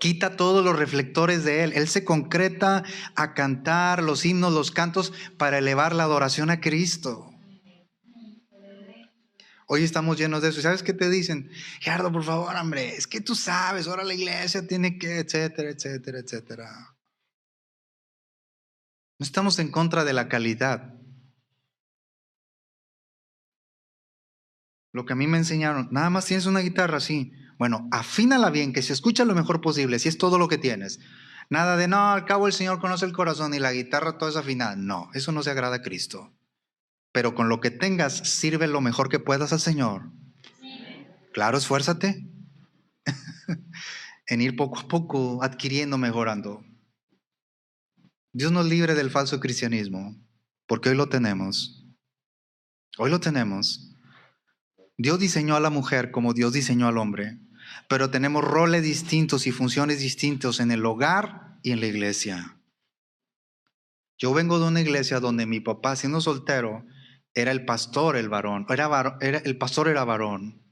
Quita todos los reflectores de Él. Él se concreta a cantar los himnos, los cantos para elevar la adoración a Cristo. Hoy estamos llenos de eso. ¿Y sabes qué te dicen? Gerardo, por favor, hombre, es que tú sabes, ahora la iglesia tiene que, etcétera, etcétera, etcétera. No estamos en contra de la calidad. Lo que a mí me enseñaron, nada más tienes una guitarra, sí. Bueno, afínala bien, que se escuche lo mejor posible, si es todo lo que tienes. Nada de, no, al cabo el Señor conoce el corazón y la guitarra toda es afinada. No, eso no se agrada a Cristo. Pero con lo que tengas, sirve lo mejor que puedas al Señor. Claro, esfuérzate en ir poco a poco adquiriendo, mejorando. Dios nos libre del falso cristianismo, porque hoy lo tenemos. Hoy lo tenemos. Dios diseñó a la mujer como Dios diseñó al hombre, pero tenemos roles distintos y funciones distintos en el hogar y en la iglesia. Yo vengo de una iglesia donde mi papá, siendo soltero, era el pastor, el varón. El pastor era varón.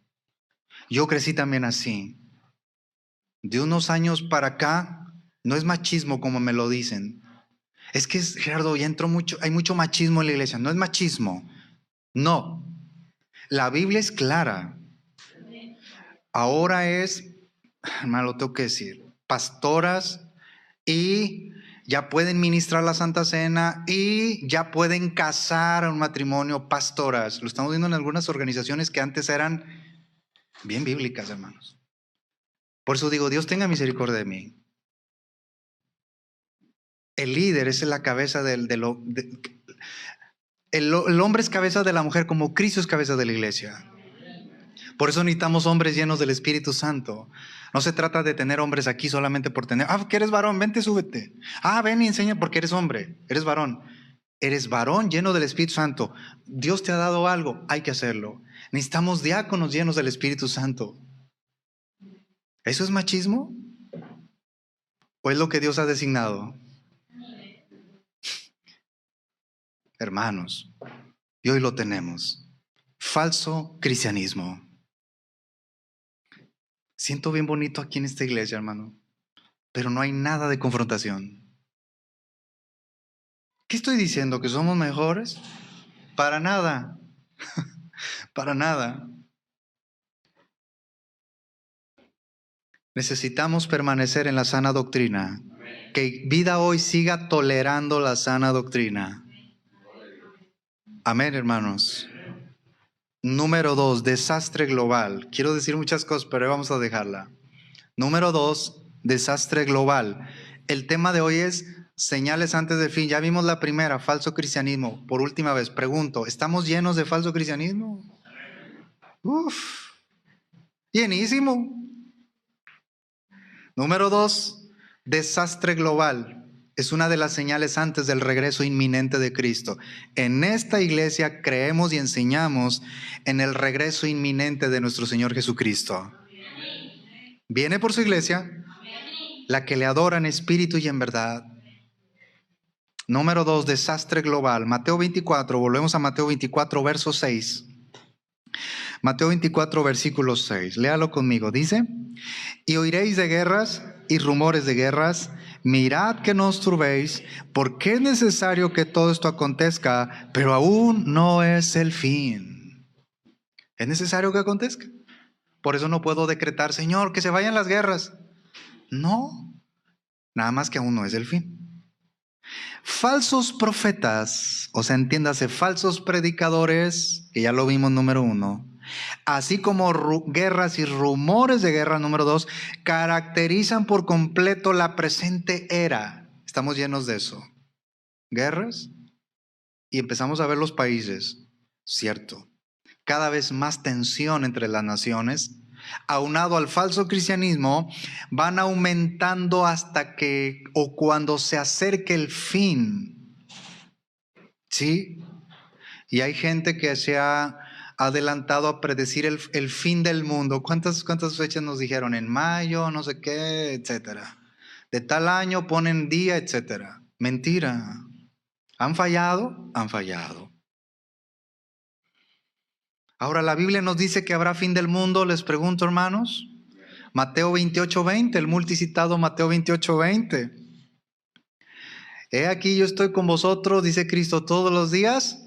Yo crecí también así. De unos años para acá, no es machismo como me lo dicen. Es que, Gerardo, ya entró mucho, hay mucho machismo en la iglesia. No es machismo. No. La Biblia es clara. Ahora es, hermano, lo tengo que decir, pastoras y ya pueden ministrar la Santa Cena y ya pueden casar a un matrimonio pastoras. Lo estamos viendo en algunas organizaciones que antes eran bien bíblicas, hermanos. Por eso digo, Dios tenga misericordia de mí. El líder es la cabeza el hombre es cabeza de la mujer como Cristo es cabeza de la iglesia. Por eso necesitamos hombres llenos del Espíritu Santo. No se trata de tener hombres aquí solamente por tener, que eres varón, vente, súbete. Ven y enseña porque eres hombre, eres varón. Eres varón lleno del Espíritu Santo. Dios te ha dado algo, hay que hacerlo. Necesitamos diáconos llenos del Espíritu Santo. ¿Eso es machismo? ¿O es lo que Dios ha designado? Hermanos, y hoy lo tenemos. Falso cristianismo. Siento bien bonito aquí en esta iglesia, hermano, pero no hay nada de confrontación. ¿Qué estoy diciendo? ¿Que somos mejores? Para nada. Para nada. Necesitamos permanecer en la sana doctrina. Que vida hoy siga tolerando la sana doctrina. Amén, hermanos. Número 2, desastre global. Quiero decir muchas cosas, pero vamos a dejarla. Número 2, desastre global. El tema de hoy es señales antes del fin. Ya vimos la primera, falso cristianismo. Por última vez, pregunto, ¿estamos llenos de falso cristianismo? Uf, llenísimo. Número 2, desastre global. Es una de las señales antes del regreso inminente de Cristo. En esta iglesia creemos y enseñamos en el regreso inminente de nuestro Señor Jesucristo. Viene por su iglesia, la que le adora en espíritu y en verdad. Número 2, desastre global. Mateo 24, volvemos a Mateo 24, verso 6. Mateo 24, versículo 6. Léalo conmigo. Dice: y oiréis de guerras y rumores de guerras. Mirad que no os turbéis, porque es necesario que todo esto acontezca, pero aún no es el fin. Es necesario que acontezca. Por eso no puedo decretar, Señor, que se vayan las guerras. No, nada más que aún no es el fin. Falsos profetas, o sea, entiéndase, falsos predicadores, que ya lo vimos, número 1, así como guerras y rumores de guerra, número 2, caracterizan por completo la presente era. Estamos llenos de eso. Guerras, y empezamos a ver los países, cierto. Cada vez más tensión entre las naciones, aunado al falso cristianismo, van aumentando hasta que o cuando se acerque el fin. ¿Sí? Y hay gente que se ha adelantado a predecir el fin del mundo. ¿Cuántas fechas nos dijeron? En mayo, no sé qué, etcétera. De tal año ponen día, etcétera. Mentira. ¿Han fallado? Han fallado. Ahora la Biblia nos dice que habrá fin del mundo, les pregunto, hermanos. Mateo 28:20, el multicitado Mateo 28:20. He aquí yo estoy con vosotros, dice Cristo, todos los días.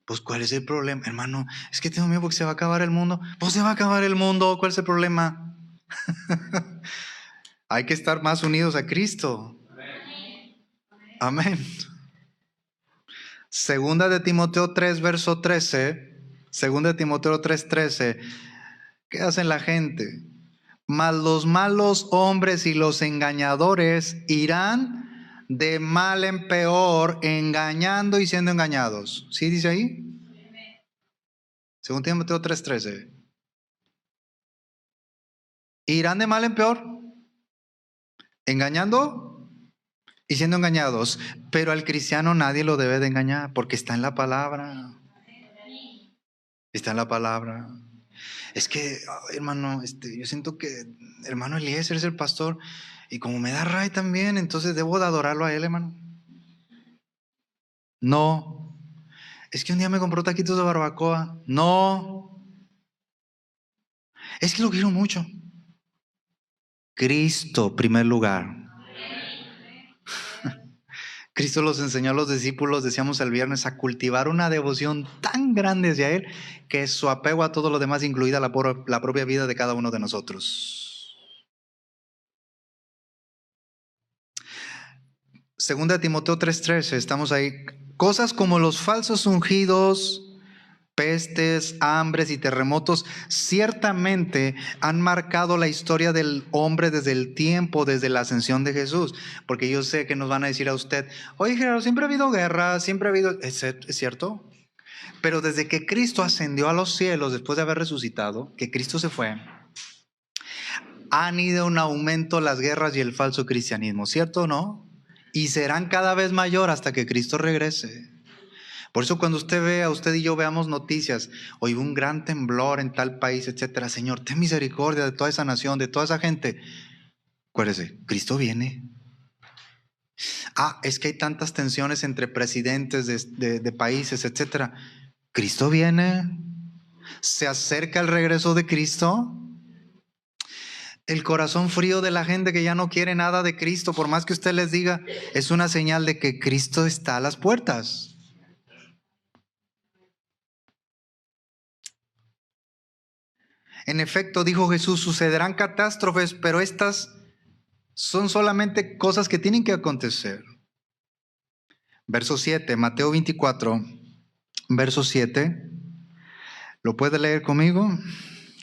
Pues ¿cuál es el problema? Hermano, es que tengo miedo porque se va a acabar el mundo. Pues se va a acabar el mundo, ¿cuál es el problema? Hay que estar más unidos a Cristo. Amén. Segunda de Timoteo 3, verso 13. Segunda de Timoteo 3:13. ¿Qué hacen la gente? Mas los malos hombres y los engañadores irán de mal en peor, engañando y siendo engañados. ¿Sí dice ahí? Según Timoteo 3:13. Irán de mal en peor, engañando y siendo engañados. Pero al cristiano nadie lo debe de engañar porque está en la palabra. Está en la palabra. Es que, hermano, yo siento que hermano Eliezer es el pastor y como me da ray también, entonces debo de adorarlo a él, hermano. No. Es que un día me compró taquitos de barbacoa. No. Es que lo quiero mucho. Cristo, primer lugar. Cristo los enseñó a los discípulos, decíamos el viernes, a cultivar una devoción tan grande hacia Él que su apego a todo lo demás, incluida la propia vida de cada uno de nosotros. Segunda Timoteo 3:13, estamos ahí. Cosas como los falsos ungidos, pestes, hambres y terremotos ciertamente han marcado la historia del hombre desde el tiempo, desde la ascensión de Jesús. Porque yo sé que nos van a decir a usted, oye Gerardo, siempre ha habido guerra, siempre ha habido, ¿es cierto? Pero desde que Cristo ascendió a los cielos, después de haber resucitado, que Cristo se fue, han ido en aumento las guerras y el falso cristianismo, ¿cierto o no? Y serán cada vez mayor hasta que Cristo regrese. Por eso cuando usted y yo veamos noticias, hoy hubo un gran temblor en tal país, etcétera, Señor, ten misericordia de toda esa nación, de toda esa gente. Acuérdese, Cristo viene. Es que hay tantas tensiones entre presidentes de países, etcétera. Cristo viene. Se acerca el regreso de Cristo. El corazón frío de la gente que ya no quiere nada de Cristo, por más que usted les diga, es una señal de que Cristo está a las puertas. En efecto, dijo Jesús, sucederán catástrofes, pero estas son solamente cosas que tienen que acontecer. Verso 7, Mateo 24, verso 7. ¿Lo puede leer conmigo?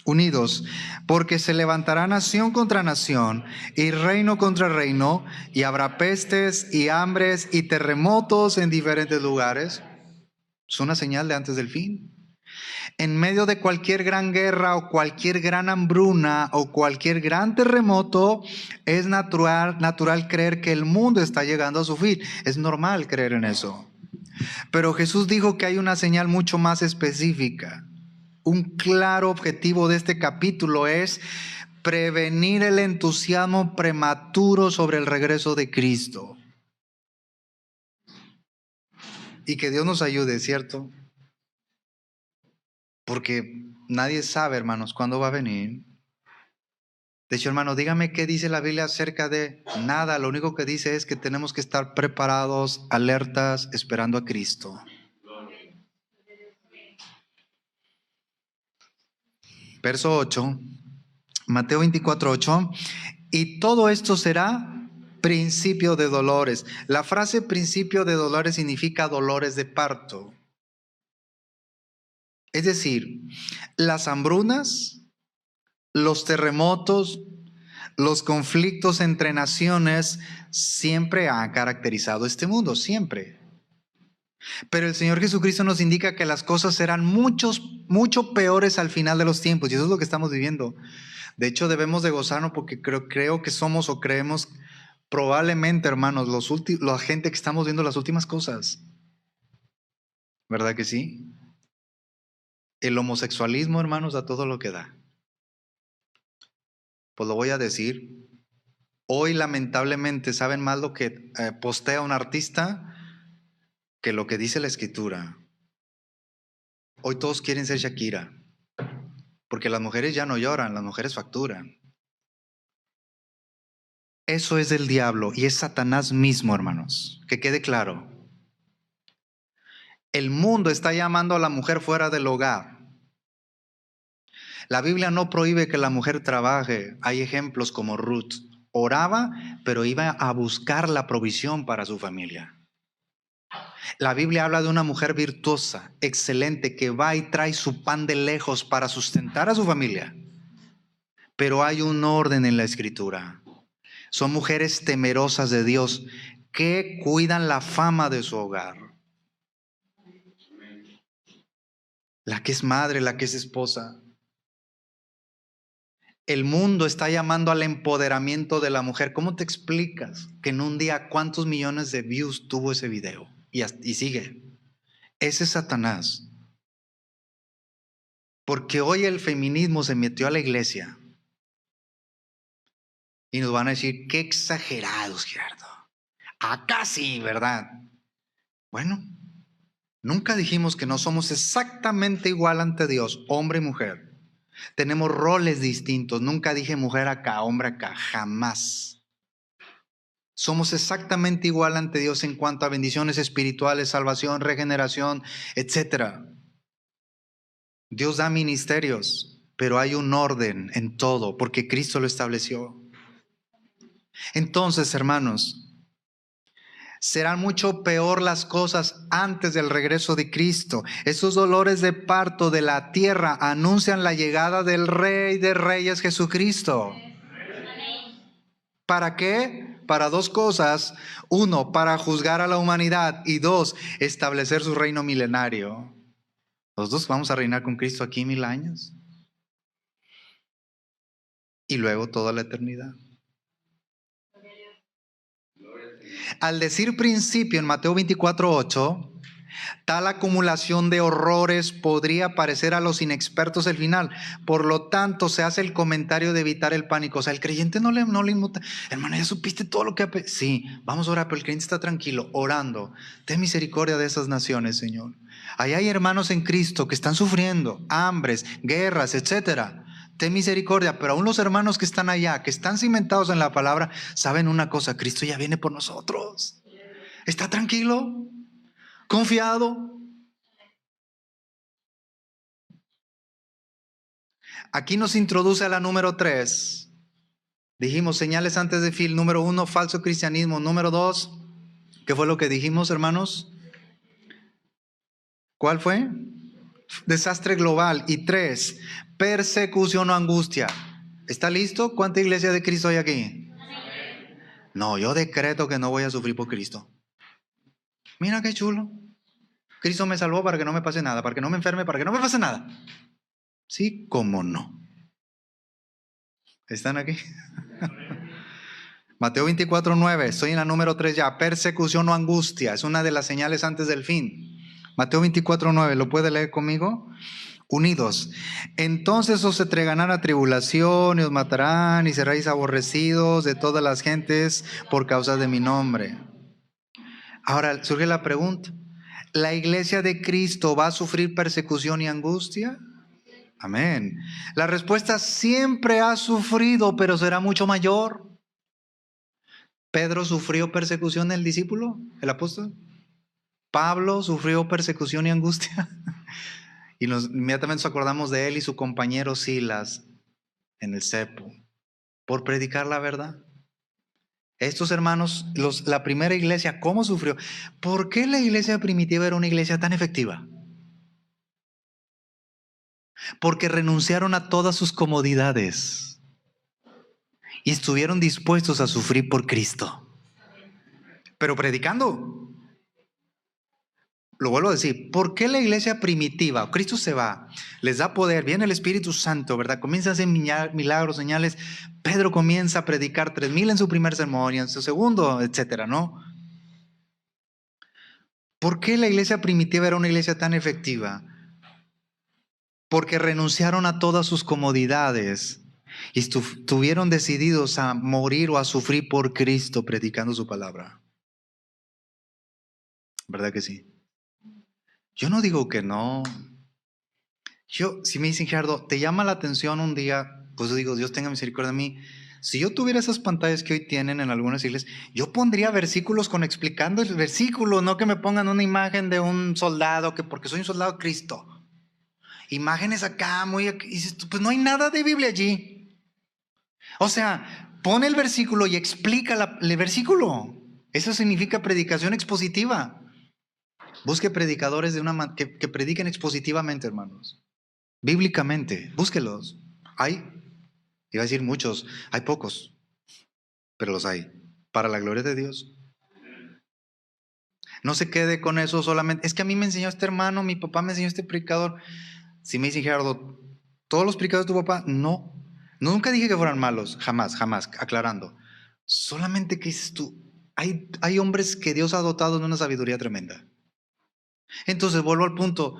Unidos, porque se levantará nación contra nación y reino contra reino, y habrá pestes y hambres y terremotos en diferentes lugares. Es una señal de antes del fin. En medio de cualquier gran guerra o cualquier gran hambruna o cualquier gran terremoto, es natural creer que el mundo está llegando a su fin. Es normal creer en eso. Pero Jesús dijo que hay una señal mucho más específica. Un claro objetivo de este capítulo es prevenir el entusiasmo prematuro sobre el regreso de Cristo. Y que Dios nos ayude, ¿cierto? Porque nadie sabe, hermanos, cuándo va a venir. De hecho, hermano, dígame qué dice la Biblia acerca de nada. Lo único que dice es que tenemos que estar preparados, alertas, esperando a Cristo. Verso 8, Mateo 24:8. Y todo esto será principio de dolores. La frase principio de dolores significa dolores de parto. Es decir, las hambrunas, los terremotos, los conflictos entre naciones siempre han caracterizado este mundo, siempre. Pero el Señor Jesucristo nos indica que las cosas serán mucho peores al final de los tiempos, y eso es lo que estamos viviendo. De hecho, debemos de gozarnos porque creo que somos o creemos probablemente, hermanos, la gente que estamos viendo las últimas cosas. ¿Verdad que sí? El homosexualismo, hermanos, a todo lo que da. Pues lo voy a decir. Hoy, lamentablemente, saben más lo que postea un artista que lo que dice la Escritura. Hoy todos quieren ser Shakira, porque las mujeres ya no lloran, las mujeres facturan. Eso es del diablo y es Satanás mismo, hermanos. Que quede claro. El mundo está llamando a la mujer fuera del hogar. La Biblia no prohíbe que la mujer trabaje. Hay ejemplos como Ruth. Oraba, pero iba a buscar la provisión para su familia. La Biblia habla de una mujer virtuosa, excelente, que va y trae su pan de lejos para sustentar a su familia. Pero hay un orden en la Escritura. Son mujeres temerosas de Dios que cuidan la fama de su hogar. La que es madre, la que es esposa. El mundo está llamando al empoderamiento de la mujer. ¿Cómo te explicas que en un día cuántos millones de views tuvo ese video? Y sigue. Ese es Satanás. Porque hoy el feminismo se metió a la iglesia. Y nos van a decir, qué exagerados, Gerardo. Acá sí, ¿verdad? Bueno, nunca dijimos que no somos exactamente igual ante Dios, hombre y mujer. Tenemos roles distintos. Nunca dije mujer acá, hombre acá, jamás. Somos exactamente igual ante Dios en cuanto a bendiciones espirituales, salvación, regeneración, etc. Dios da ministerios, pero hay un orden en todo, porque Cristo lo estableció. Entonces, hermanos, serán mucho peor las cosas antes del regreso de Cristo. Esos dolores de parto de la tierra anuncian la llegada del Rey de Reyes, Jesucristo. ¿Para qué? Para dos cosas. Uno, para juzgar a la humanidad. Y dos, establecer su reino milenario. Los dos vamos a reinar con Cristo aquí 1000 años. Y luego toda la eternidad. Al decir principio en Mateo 24:8, tal acumulación de horrores podría parecer a los inexpertos el final. Por lo tanto, se hace el comentario de evitar el pánico. O sea, el creyente no le inmuta. Hermano, ¿ya supiste todo lo que ha... Sí, vamos a orar, pero el creyente está tranquilo, orando. Ten misericordia de esas naciones, Señor. Ahí hay hermanos en Cristo que están sufriendo hambres, guerras, etcétera. Ten misericordia, pero aún los hermanos que están allá, que están cimentados en la palabra, saben una cosa: Cristo ya viene por nosotros. ¿Está tranquilo? ¿Confiado? Aquí nos introduce a la número 3. Dijimos señales antes de fin. Número 1, falso cristianismo. Número 2, ¿qué fue lo que dijimos, hermanos? ¿Cuál fue? Desastre global. Y 3, persecución o angustia. ¿Está listo? ¿Cuánta iglesia de Cristo hay aquí? No, yo decreto que no voy a sufrir por Cristo. Mira qué chulo. Cristo me salvó para que no me pase nada, para que no me enferme, para que no me pase nada. Sí, cómo no. ¿Están aquí? Mateo 24:9, estoy en la número 3 ya. Persecución o angustia, es una de las señales antes del fin. Mateo 24:9, ¿lo puede leer conmigo? Unidos. Entonces os entregarán a tribulación y os matarán y seréis aborrecidos de todas las gentes por causa de mi nombre. Ahora surge la pregunta, ¿la iglesia de Cristo va a sufrir persecución y angustia? Amén. La respuesta siempre ha sufrido, pero será mucho mayor. Pedro sufrió persecución, el discípulo, el apóstol. Pablo sufrió persecución y angustia. Y inmediatamente nos acordamos de él y su compañero Silas en el cepo por predicar la verdad. Estos hermanos, la primera iglesia, ¿cómo sufrió? ¿Por qué la iglesia primitiva era una iglesia tan efectiva? Porque renunciaron a todas sus comodidades y estuvieron dispuestos a sufrir por Cristo. Pero predicando. Lo vuelvo a decir, ¿por qué la iglesia primitiva? Cristo se va, les da poder, viene el Espíritu Santo, ¿verdad? Comienza a hacer milagros, señales. Pedro comienza a predicar 3,000 en su primer sermón y en su segundo, etcétera, ¿no? ¿Por qué la iglesia primitiva era una iglesia tan efectiva? Porque renunciaron a todas sus comodidades y estuvieron decididos a morir o a sufrir por Cristo predicando su palabra. ¿Verdad que sí? Yo no digo que no. Si me dicen, Gerardo, ¿te llama la atención un día? Pues yo digo, Dios tenga misericordia de mí. Si yo tuviera esas pantallas que hoy tienen en algunas iglesias, yo pondría versículos explicando el versículo, no que me pongan una imagen de un soldado, que porque soy un soldado de Cristo. Imágenes acá, y dices, pues no hay nada de Biblia allí. O sea, pone el versículo y explica el versículo. Eso significa predicación expositiva. Busque predicadores que prediquen expositivamente, hermanos. Bíblicamente, búsquelos. Hay, iba a decir muchos, hay pocos, pero los hay. Para la gloria de Dios. No se quede con eso solamente. Es que a mí me enseñó este hermano, mi papá me enseñó este predicador. Si me dice, Gerardo, ¿todos los predicadores de tu papá? No. Nunca dije que fueran malos, jamás, jamás, aclarando. Solamente que dices tú, hay hombres que Dios ha dotado de una sabiduría tremenda. Entonces vuelvo al punto.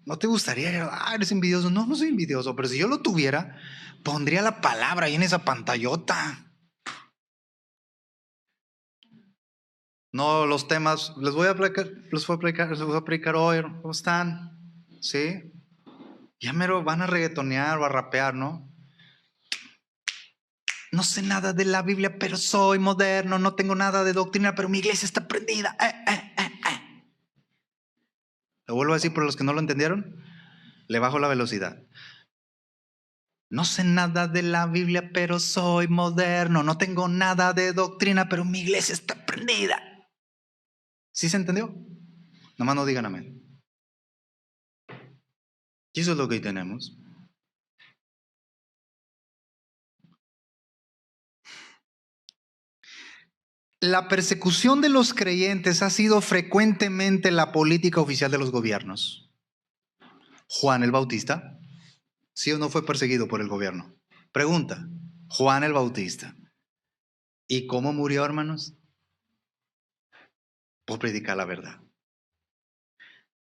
¿No te gustaría? Eres envidioso. No, no soy envidioso, pero si yo lo tuviera, pondría la palabra ahí en esa pantallota. No, los temas, les voy a predicar hoy. ¿Cómo están? ¿Sí? Ya mero van a reggaetonear o a rapear, ¿no? No sé nada de la Biblia, pero soy moderno. No tengo nada de doctrina, pero mi iglesia está prendida. Lo vuelvo a decir por los que no lo entendieron. Le bajo la velocidad. No sé nada de la Biblia, pero soy moderno. No tengo nada de doctrina, pero mi iglesia está prendida. ¿Sí se entendió? Nomás no digan amén. Y eso es lo que hoy tenemos. La persecución de los creyentes ha sido frecuentemente la política oficial de los gobiernos. Juan el Bautista, ¿sí o no fue perseguido por el gobierno? Pregunta, Juan el Bautista. ¿Y cómo murió, hermanos? Por predicar la verdad.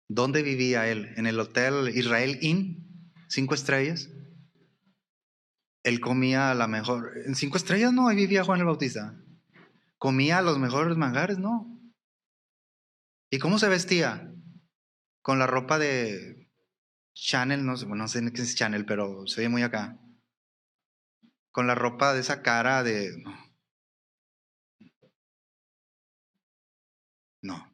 ¿Dónde vivía él? ¿En el hotel Israel Inn? 5 estrellas. Él comía la mejor. ¿En 5 estrellas no? Ahí vivía Juan el Bautista. Comía los mejores manjares, ¿no? ¿Y cómo se vestía? Con la ropa de Chanel, no sé, no sé qué es Chanel, pero se ve muy acá. Con la ropa de esa cara de... No.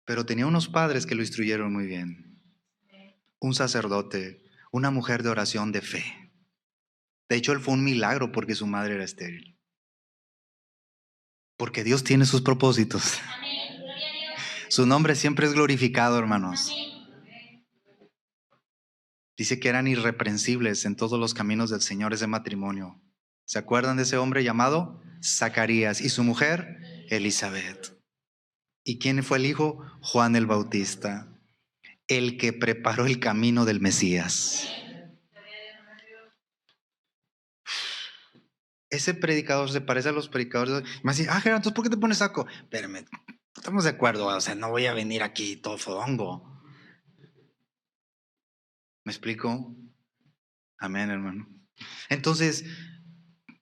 Pero tenía unos padres que lo instruyeron muy bien. Un sacerdote, una mujer de oración de fe. De hecho, él fue un milagro porque su madre era estéril. Porque Dios tiene sus propósitos. Amén. Gloria a Dios. Su nombre siempre es glorificado, hermanos. Amén. Dice que eran irreprensibles en todos los caminos del Señor ese matrimonio. ¿Se acuerdan de ese hombre llamado Zacarías y su mujer Elizabeth? ¿Y quién fue el hijo? Juan el Bautista, el que preparó el camino del Mesías. Ese predicador se parece a los predicadores. Me dice, Gerardo, entonces ¿por qué te pones saco? Espérame, estamos de acuerdo, o sea, no voy a venir aquí todo fodongo. ¿Me explico? Amén, hermano. Entonces,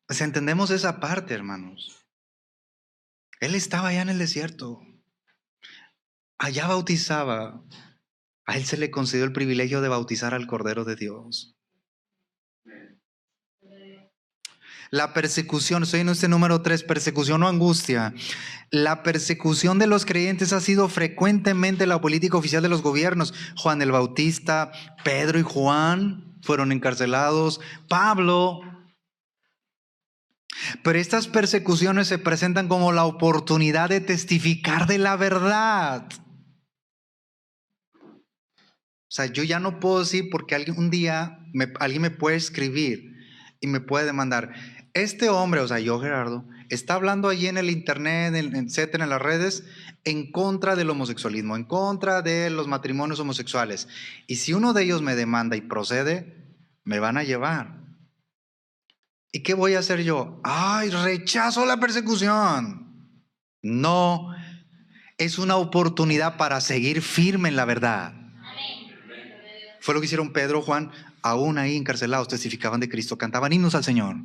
pues entendemos esa parte, hermanos. Él estaba allá en el desierto. Allá bautizaba. A él se le concedió el privilegio de bautizar al Cordero de Dios. La persecución, estoy en este número 3, persecución o angustia. La persecución de los creyentes ha sido frecuentemente la política oficial de los gobiernos. Juan el Bautista, Pedro y Juan fueron encarcelados. Pablo. Pero estas persecuciones se presentan como la oportunidad de testificar de la verdad. O sea, yo ya no puedo decir porque un día alguien me puede escribir y me puede demandar. Este hombre, o sea, yo Gerardo, está hablando allí en el internet, etcétera, en las redes, en contra del homosexualismo, en contra de los matrimonios homosexuales. Y si uno de ellos me demanda y procede, me van a llevar. ¿Y qué voy a hacer yo? ¡Ay, rechazo la persecución! No, es una oportunidad para seguir firme en la verdad. Fue lo que hicieron Pedro, Juan, aún ahí encarcelados, testificaban de Cristo, cantaban himnos al Señor.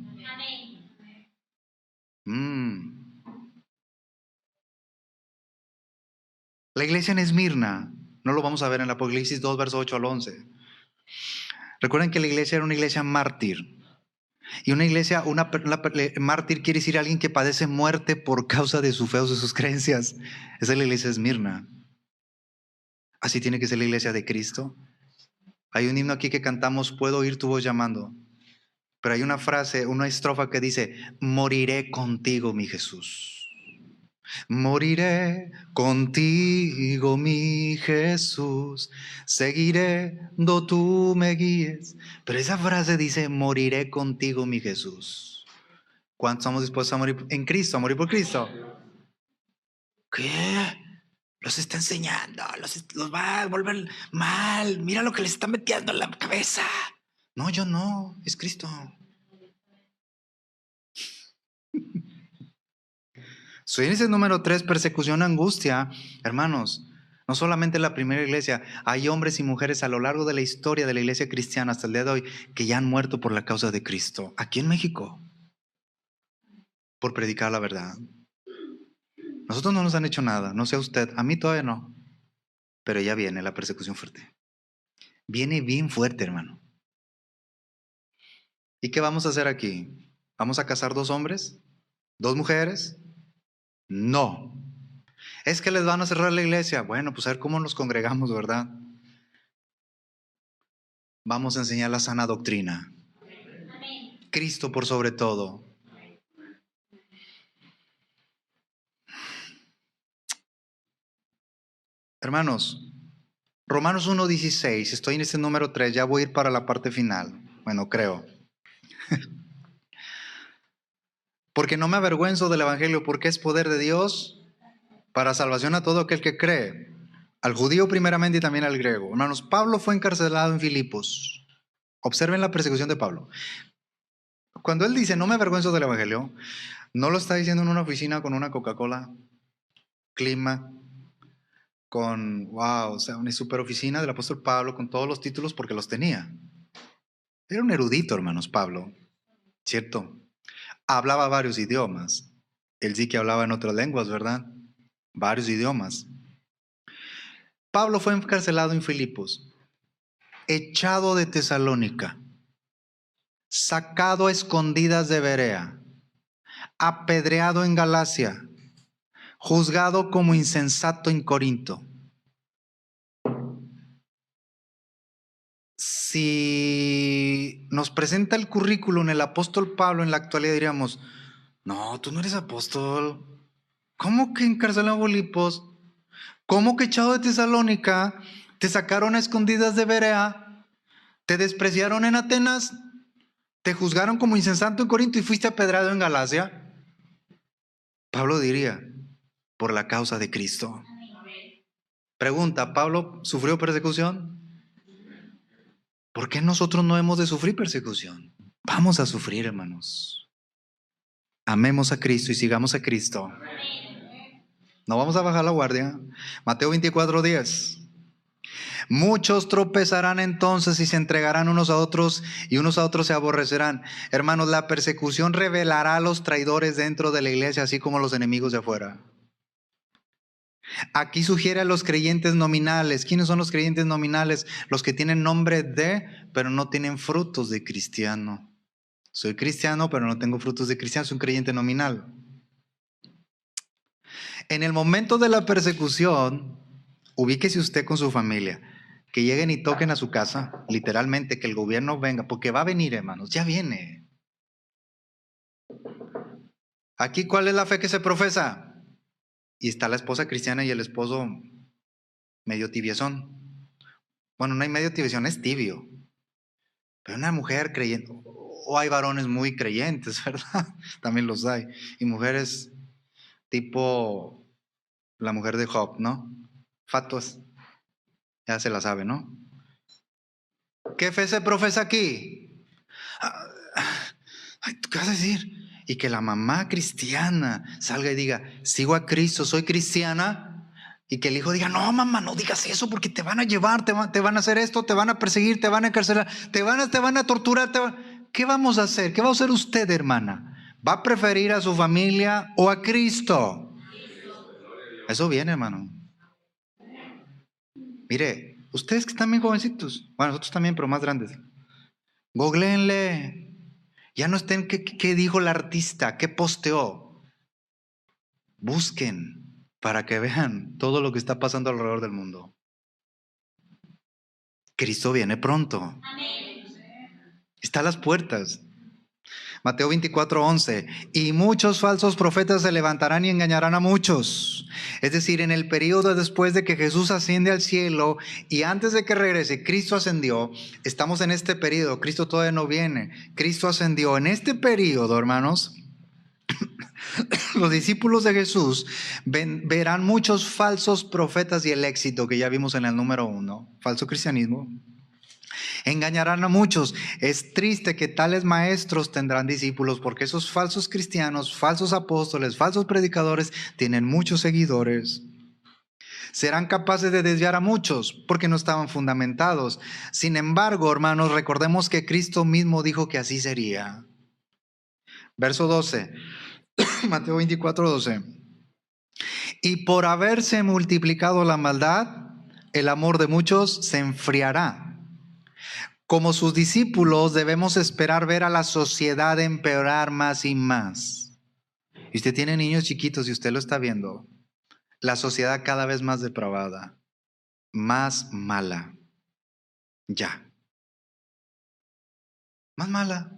La iglesia en Esmirna, no lo vamos a ver en el Apocalipsis 2, verso 8 al 11. Recuerden que la iglesia era una iglesia mártir. Y una iglesia, mártir quiere decir alguien que padece muerte por causa de su fe o de sus creencias. Esa es la iglesia de Esmirna. Así tiene que ser la iglesia de Cristo. Hay un himno aquí que cantamos, puedo oír tu voz llamando. Pero hay una frase, una estrofa que dice, moriré contigo, mi Jesús. Moriré contigo, mi Jesús. Seguiré donde tú me guíes. Pero esa frase dice, moriré contigo, mi Jesús. ¿Cuántos estamos dispuestos a morir en Cristo, a morir por Cristo? ¿Qué? Los está enseñando, los va a volver mal. Mira lo que les está metiendo en la cabeza. No, yo no, es Cristo. Soy en ese número 3, persecución, angustia. Hermanos, no solamente en la primera iglesia, hay hombres y mujeres a lo largo de la historia de la iglesia cristiana hasta el día de hoy que ya han muerto por la causa de Cristo. Aquí en México, por predicar la verdad. Nosotros no nos han hecho nada, no sé usted, a mí todavía no. Pero ya viene la persecución fuerte. Viene bien fuerte, hermano. ¿Y qué vamos a hacer aquí? ¿Vamos a casar 2 hombres? ¿2 mujeres? No. Es que les van a cerrar la iglesia. Bueno, pues a ver cómo nos congregamos, ¿verdad? Vamos a enseñar la sana doctrina. Cristo por sobre todo. Hermanos, Romanos 1:16, estoy en este número 3, ya voy a ir para la parte final. Bueno, creo. Porque no me avergüenzo del evangelio, porque es poder de Dios para salvación a todo aquel que cree, al judío primeramente y también al griego. Hermanos, Pablo fue encarcelado en Filipos. Observen la persecución de Pablo. Cuando él dice, no me avergüenzo del evangelio, no lo está diciendo en una oficina con una Coca-Cola, clima, con, wow, o sea, una super oficina del apóstol Pablo con todos los títulos porque los tenía. Era un erudito, hermanos, Pablo, ¿cierto? Hablaba varios idiomas. Él sí que hablaba en otras lenguas, ¿verdad? Varios idiomas. Pablo fue encarcelado en Filipos, echado de Tesalónica, sacado a escondidas de Berea, apedreado en Galacia, juzgado como insensato en Corinto. Si nos presenta el currículum el apóstol Pablo en la actualidad diríamos, no, tú no eres apóstol. ¿Cómo que encarcelado en Filipos? ¿Cómo que echado de Tesalónica? ¿Te sacaron a escondidas de Berea? ¿Te despreciaron en Atenas? ¿Te juzgaron como insensato en Corinto y fuiste apedrado en Galacia? Pablo diría, por la causa de Cristo. Pregunta, ¿Pablo sufrió persecución? ¿Por qué nosotros no hemos de sufrir persecución? Vamos a sufrir, hermanos. Amemos a Cristo y sigamos a Cristo. No vamos a bajar la guardia. Mateo 24:10. Muchos tropezarán entonces y se entregarán unos a otros y unos a otros se aborrecerán. Hermanos, la persecución revelará a los traidores dentro de la iglesia, así como a los enemigos de afuera. Aquí sugiere a los creyentes nominales. ¿Quiénes son los creyentes nominales? Los que tienen nombre de, pero no tienen frutos de cristiano. Soy cristiano, pero no tengo frutos de cristiano. Soy un creyente nominal. En el momento de la persecución, ubíquese usted con su familia. Que lleguen y toquen a su casa, literalmente, que el gobierno venga, porque va a venir, hermanos, ya viene. Aquí, ¿cuál es la fe que se profesa? Y está la esposa cristiana y el esposo medio tibiezón. Bueno, no hay medio tibiezón, es tibio. Pero una mujer creyente, o hay varones muy creyentes, ¿verdad? También los hay. Y mujeres tipo la mujer de Job, ¿no? Fatuas, ya se la sabe, ¿no? ¿Qué fe se profesa aquí? Ay, ¿tú qué vas a decir? Y que la mamá cristiana salga y diga, sigo a Cristo, soy cristiana. Y que el hijo diga, no mamá, no digas eso porque te van a llevar, te van a hacer esto, te van a perseguir, te van a encarcelar, te van a torturar. ¿Qué vamos a hacer? ¿Qué va a hacer usted, hermana? ¿Va a preferir a su familia o a Cristo? Eso viene, hermano. Mire, ustedes que están bien jovencitos, bueno, nosotros también, pero más grandes, googleenle. Ya no estén qué dijo el artista, qué posteó. Busquen para que vean todo lo que está pasando alrededor del mundo. Cristo viene pronto. Está a las puertas. Mateo 24:11. Y muchos falsos profetas se levantarán y engañarán a muchos. Es decir, en el periodo después de que Jesús asciende al cielo y antes de que regrese, Cristo ascendió. Estamos en este periodo. Cristo todavía no viene. Cristo ascendió. En este periodo, hermanos, los discípulos de Jesús verán muchos falsos profetas y el éxito que ya vimos en el número 1, falso cristianismo. Engañarán a muchos. Es triste que tales maestros tendrán discípulos porque esos falsos cristianos, falsos apóstoles, falsos predicadores tienen muchos seguidores. Serán capaces de desviar a muchos porque no estaban fundamentados. Sin embargo, hermanos, recordemos que Cristo mismo dijo que así sería. Verso 12. Mateo 24:12. Y por haberse multiplicado la maldad, el amor de muchos se enfriará. Como sus discípulos debemos esperar ver a la sociedad empeorar más y más. Y usted tiene niños chiquitos y usted lo está viendo. La sociedad cada vez más depravada, más mala. Ya. Más mala.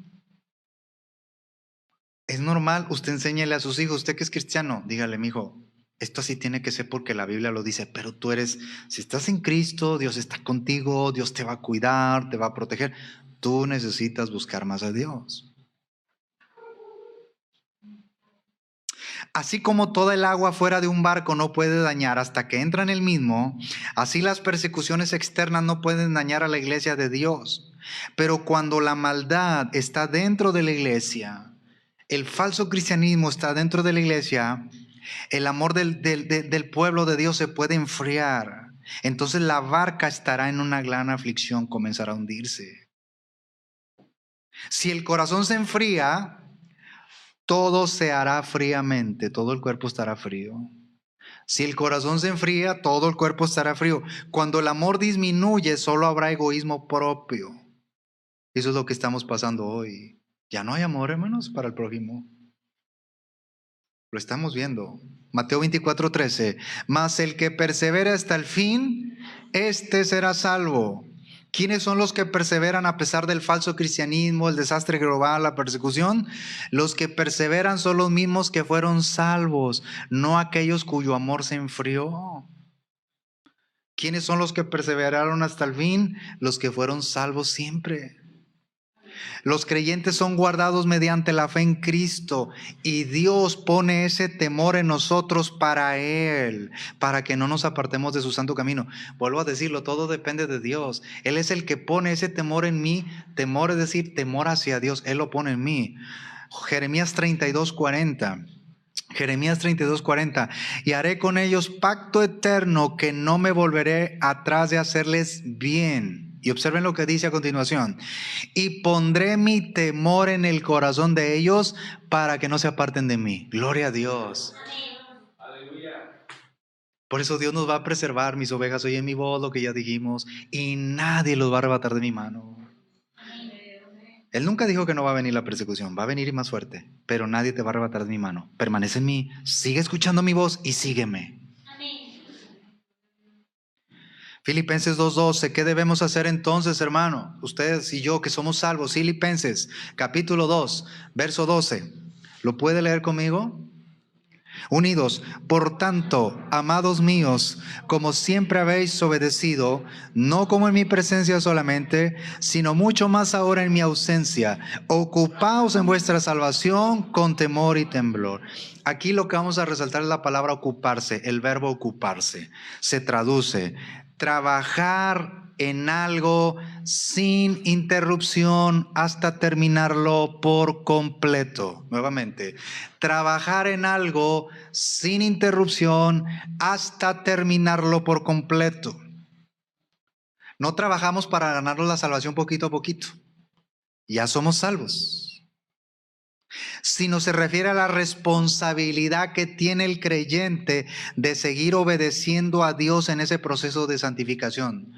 Es normal, usted enséñele a sus hijos, usted que es cristiano, dígale, mijo, esto así tiene que ser porque la Biblia lo dice, pero tú eres, si estás en Cristo, Dios está contigo, Dios te va a cuidar, te va a proteger. Tú necesitas buscar más a Dios. Así como toda el agua fuera de un barco no puede dañar hasta que entra en el mismo, así las persecuciones externas no pueden dañar a la iglesia de Dios. Pero cuando la maldad está dentro de la iglesia, el falso cristianismo está dentro de la iglesia, el amor del pueblo de Dios se puede enfriar. Entonces la barca estará en una gran aflicción, comenzará a hundirse. Si el corazón se enfría, todo se hará fríamente, todo el cuerpo estará frío. Si el corazón se enfría, todo el cuerpo estará frío. Cuando el amor disminuye, solo habrá egoísmo propio. Eso es lo que estamos pasando hoy. Ya no hay amor, hermanos, para el prójimo. Lo estamos viendo. Mateo 24:13. Mas el que persevera hasta el fin, este será salvo. ¿Quiénes son los que perseveran a pesar del falso cristianismo, el desastre global, la persecución? Los que perseveran son los mismos que fueron salvos, no aquellos cuyo amor se enfrió. ¿Quiénes son los que perseveraron hasta el fin? Los que fueron salvos siempre. Los creyentes son guardados mediante la fe en Cristo y Dios pone ese temor en nosotros para Él, para que no nos apartemos de su santo camino. Vuelvo a decirlo, todo depende de Dios. Él es el que pone ese temor en mí, temor es decir, temor hacia Dios, Él lo pone en mí. Jeremías 32:40. Jeremías 32:40, y haré con ellos pacto eterno que no me volveré atrás de hacerles bien. Y observen lo que dice a continuación. Y pondré mi temor en el corazón de ellos para que no se aparten de mí. Gloria a Dios. Por eso Dios nos va a preservar. Mis ovejas oyen mi voz, lo que ya dijimos, y nadie los va a arrebatar de mi mano. Él nunca dijo que no va a venir la persecución, va a venir y más fuerte, pero nadie te va a arrebatar de mi mano. Permanece en mí, sigue escuchando mi voz y sígueme. Filipenses 2:12, ¿qué debemos hacer entonces, hermano? Ustedes y yo que somos salvos. Filipenses capítulo 2, verso 12. ¿Lo puede leer conmigo? Unidos, por tanto, amados míos, como siempre habéis obedecido, no como en mi presencia solamente, sino mucho más ahora en mi ausencia, ocupaos en vuestra salvación con temor y temblor. Aquí lo que vamos a resaltar es la palabra ocuparse, el verbo ocuparse. Se traduce trabajar en algo sin interrupción hasta terminarlo por completo. Nuevamente, trabajar en algo sin interrupción hasta terminarlo por completo. No trabajamos para ganarnos la salvación poquito a poquito. Ya somos salvos. Sino se refiere a la responsabilidad que tiene el creyente de seguir obedeciendo a Dios en ese proceso de santificación.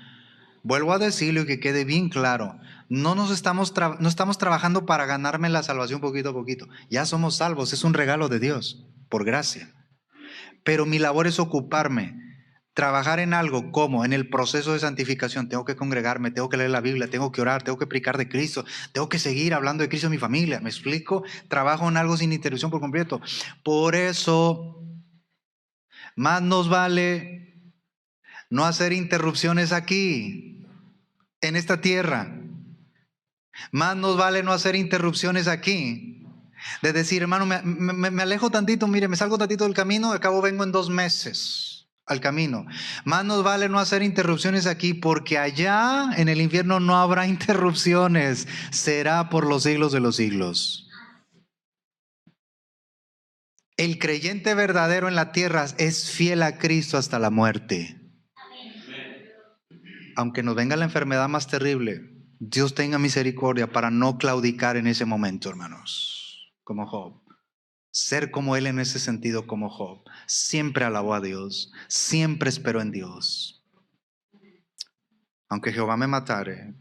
Vuelvo a decirlo y que quede bien claro, no estamos trabajando para ganarme la salvación poquito a poquito. Ya somos salvos, es un regalo de Dios, por gracia. Pero mi labor es ocuparme, trabajar en algo como en el proceso de santificación. Tengo que congregarme, tengo que leer la Biblia, tengo que orar, tengo que predicar de Cristo, tengo que seguir hablando de Cristo en mi familia. ¿Me explico? Trabajo en algo sin interrupción por completo. Por eso, más nos vale no hacer interrupciones aquí, en esta tierra. Más nos vale no hacer interrupciones aquí. De decir, hermano, me alejo tantito, mire, me salgo tantito del camino, al cabo vengo en 2 meses al camino. Más nos vale no hacer interrupciones aquí, porque allá en el infierno no habrá interrupciones. Será por los siglos de los siglos. El creyente verdadero en la tierra es fiel a Cristo hasta la muerte. Aunque nos venga la enfermedad más terrible, Dios tenga misericordia para no claudicar en ese momento, hermanos, como Job. Ser como Él en ese sentido, como Job. Siempre alabó a Dios, siempre esperó en Dios. Aunque Jehová me matare.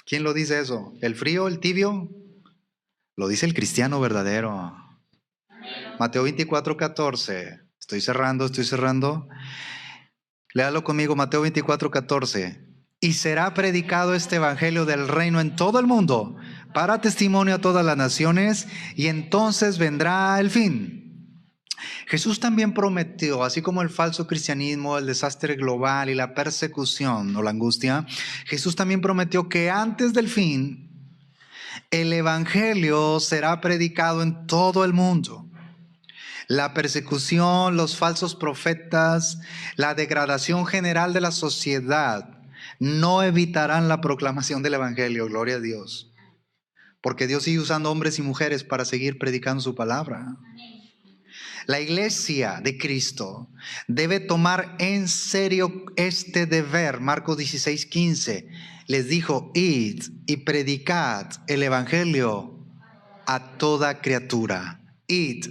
¿Quién lo dice eso? ¿El frío, el tibio? Lo dice el cristiano verdadero. Mateo 24:14. Estoy cerrando. Léalo conmigo, Mateo 24:14. Y será predicado este evangelio del reino en todo el mundo, para testimonio a todas las naciones, y entonces vendrá el fin. Jesús también prometió, así como el falso cristianismo, el desastre global y la persecución o la angustia, Jesús también prometió que antes del fin, el evangelio será predicado en todo el mundo. La persecución, los falsos profetas, la degradación general de la sociedad no evitarán la proclamación del evangelio, gloria a Dios. Porque Dios sigue usando hombres y mujeres para seguir predicando su palabra. La iglesia de Cristo debe tomar en serio este deber. Marcos 16:15 les dijo, id y predicad el evangelio a toda criatura. Id.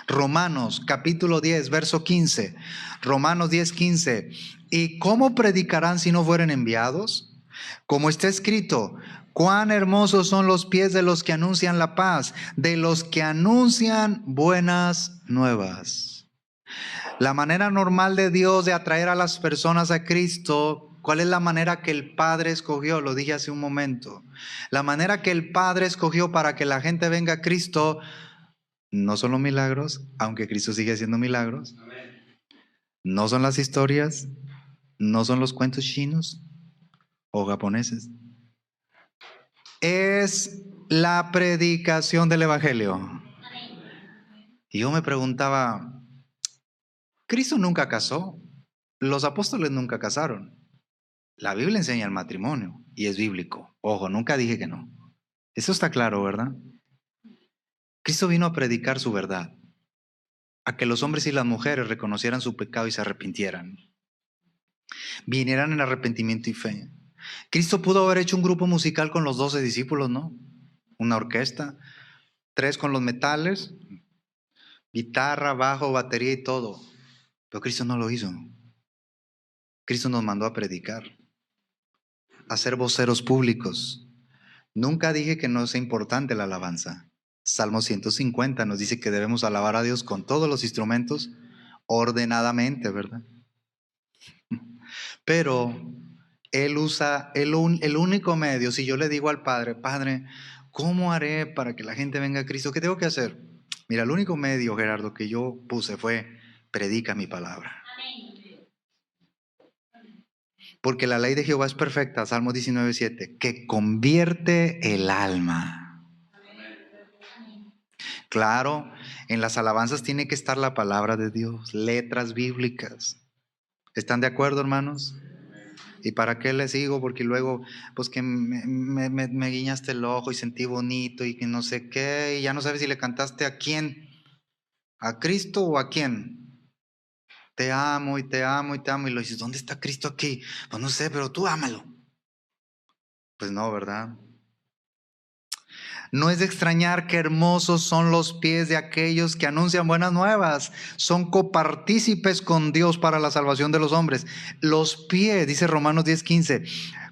Romanos capítulo 10, verso 15. Romanos 10:15. ¿Y cómo predicarán si no fueren enviados? Como está escrito, cuán hermosos son los pies de los que anuncian la paz, de los que anuncian buenas nuevas. La manera normal de Dios de atraer a las personas a Cristo, ¿cuál es la manera que el Padre escogió? Lo dije hace un momento. La manera que el Padre escogió para que la gente venga a Cristo no son los milagros, aunque Cristo sigue haciendo milagros. No son las historias, no son los cuentos chinos o japoneses. es la predicación del Evangelio. Y yo me preguntaba, Cristo nunca casó, los apóstoles nunca casaron. La Biblia enseña el matrimonio y es bíblico. Ojo, nunca dije que no. Eso está claro, ¿verdad? Cristo vino a predicar su verdad, a que los hombres y las mujeres reconocieran su pecado y se arrepintieran, vinieran en arrepentimiento y fe. Cristo pudo haber hecho un grupo musical con los 12 discípulos, ¿no? Una orquesta, 3 con los metales, guitarra, bajo, batería y todo. Pero Cristo no lo hizo. Cristo nos mandó a predicar, a ser voceros públicos. Nunca dije que no sea importante la alabanza. Salmo 150 nos dice que debemos alabar a Dios con todos los instrumentos ordenadamente, ¿verdad? Pero Él usa el único medio. Si yo le digo al Padre, Padre, ¿cómo haré para que la gente venga a Cristo? ¿Qué tengo que hacer? Mira, el único medio, Gerardo, que yo puse fue, predica mi palabra. Porque la ley de Jehová es perfecta, Salmo 19:7, que convierte el alma. Claro, en las alabanzas tiene que estar la palabra de Dios, letras bíblicas. ¿Están de acuerdo, hermanos? ¿Y para qué les digo? Porque luego, pues que me guiñaste el ojo y sentí bonito y que no sé qué, y ya no sabes si le cantaste a quién, a Cristo o a quién. Te amo y te amo y te amo. Y lo dices, ¿dónde está Cristo aquí? Pues no sé, pero tú ámalo. Pues no, ¿verdad? No es de extrañar que hermosos son los pies de aquellos que anuncian buenas nuevas. Son copartícipes con Dios para la salvación de los hombres. Los pies, dice Romanos 10:15,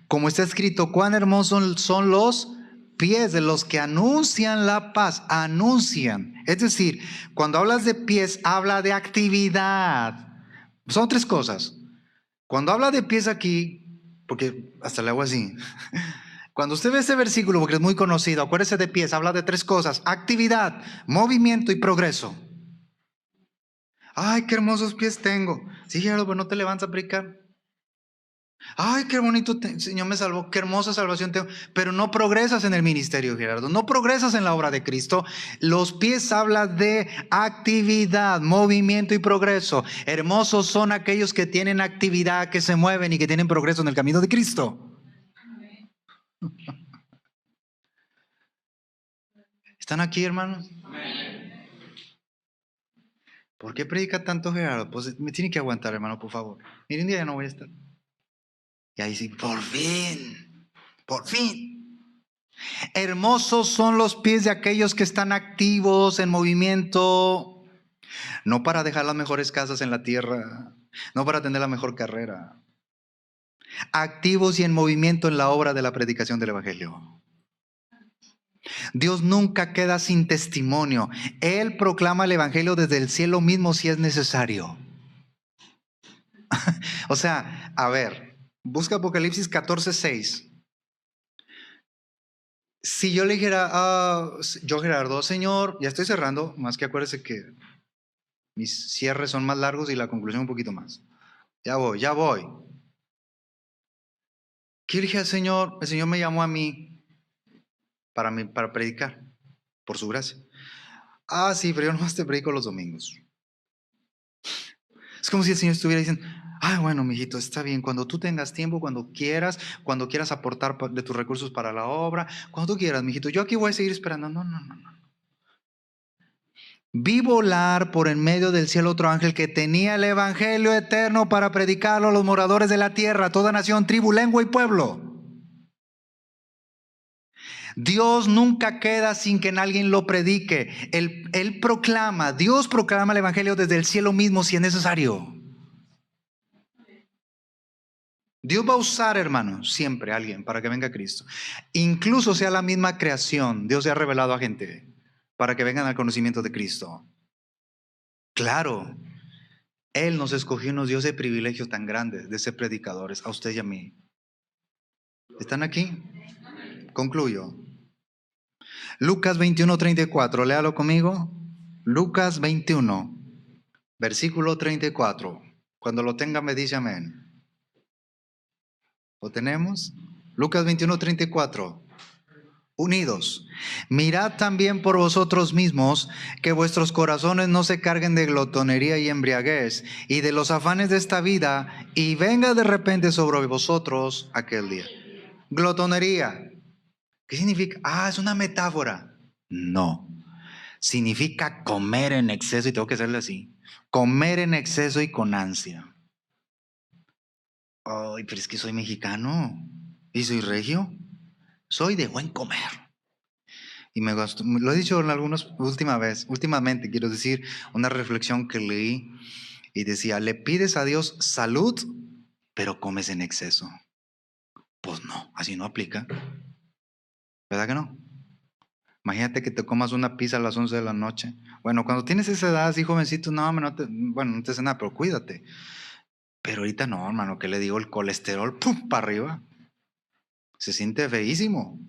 como está escrito, cuán hermosos son los pies de los que anuncian la paz. Anuncian. Es decir, cuando hablas de pies, habla de actividad. Son 3 cosas. Cuando habla de pies aquí, porque hasta le hago así. Cuando usted ve ese versículo, porque es muy conocido, acuérdese de pies, habla de 3 cosas: actividad, movimiento y progreso. Ay, qué hermosos pies tengo. Sí, Gerardo, pero no te levantas a predicar. Ay, qué bonito, Señor me salvó, qué hermosa salvación tengo. Pero no progresas en el ministerio, Gerardo, no progresas en la obra de Cristo. Los pies hablan de actividad, movimiento y progreso. Hermosos son aquellos que tienen actividad, que se mueven y que tienen progreso en el camino de Cristo. ¿Están aquí, hermanos? ¿Por qué predica tanto Gerardo? Pues me tiene que aguantar, hermano, por favor. Mire, un día ya no voy a estar. Y ahí sí, por fin, por fin. Hermosos son los pies de aquellos que están activos en movimiento, no para dejar las mejores casas en la tierra, no para tener la mejor carrera. Activos y en movimiento en la obra de la predicación del Evangelio. Dios nunca queda sin testimonio. Él proclama el Evangelio desde el cielo mismo si es necesario. O sea, a ver, busca Apocalipsis 14:6. Si yo le dijera, yo Gerardo, Señor, ya estoy cerrando, más que acuérdese que mis cierres son más largos y la conclusión un poquito más. Ya voy, ya voy. ¿Qué le dije al Señor? El Señor me llamó a mí para predicar, por su gracia. Ah, sí, pero yo nomás te predico los domingos. Es como si el Señor estuviera diciendo, bueno, mijito, está bien, cuando tú tengas tiempo, cuando quieras aportar de tus recursos para la obra, cuando tú quieras, mijito, yo aquí voy a seguir esperando. No, no, no, no. Vi volar por en medio del cielo otro ángel que tenía el evangelio eterno para predicarlo a los moradores de la tierra, toda nación, tribu, lengua y pueblo. Dios nunca queda sin que alguien lo predique. Dios proclama el evangelio desde el cielo mismo si es necesario. Dios va a usar, hermanos, siempre a alguien para que venga a Cristo. Incluso sea la misma creación, Dios se ha revelado a gente para que vengan al conocimiento de Cristo. Claro, Él nos escogió y nos dio ese privilegio tan grande de ser predicadores, a usted y a mí. ¿Están aquí? Concluyo. Lucas 21:34, léalo conmigo. Lucas 21, versículo 34. Cuando lo tenga me dice amén. ¿Lo tenemos? Lucas 21:34. unidos. Mirad también por vosotros mismos que vuestros corazones no se carguen de glotonería y embriaguez y de los afanes de esta vida, y venga de repente sobre vosotros aquel día. Glotonería. ¿Qué significa? Es una metáfora. No. Significa comer en exceso, y tengo que hacerle así. Comer en exceso y con ansia. Ay, pero es que soy mexicano y soy regio. Soy de buen comer. Y me gustó, lo he dicho en últimamente, quiero decir, una reflexión que leí y decía, le pides a Dios salud, pero comes en exceso. Pues no, así no aplica. ¿Verdad que no? Imagínate que te comas una pizza a las 11 de la noche. Bueno, cuando tienes esa edad, así jovencito, no, no te hace nada, pero cuídate. Pero ahorita no, hermano, ¿qué le digo? El colesterol, ¡pum!, para arriba. Se siente feísimo.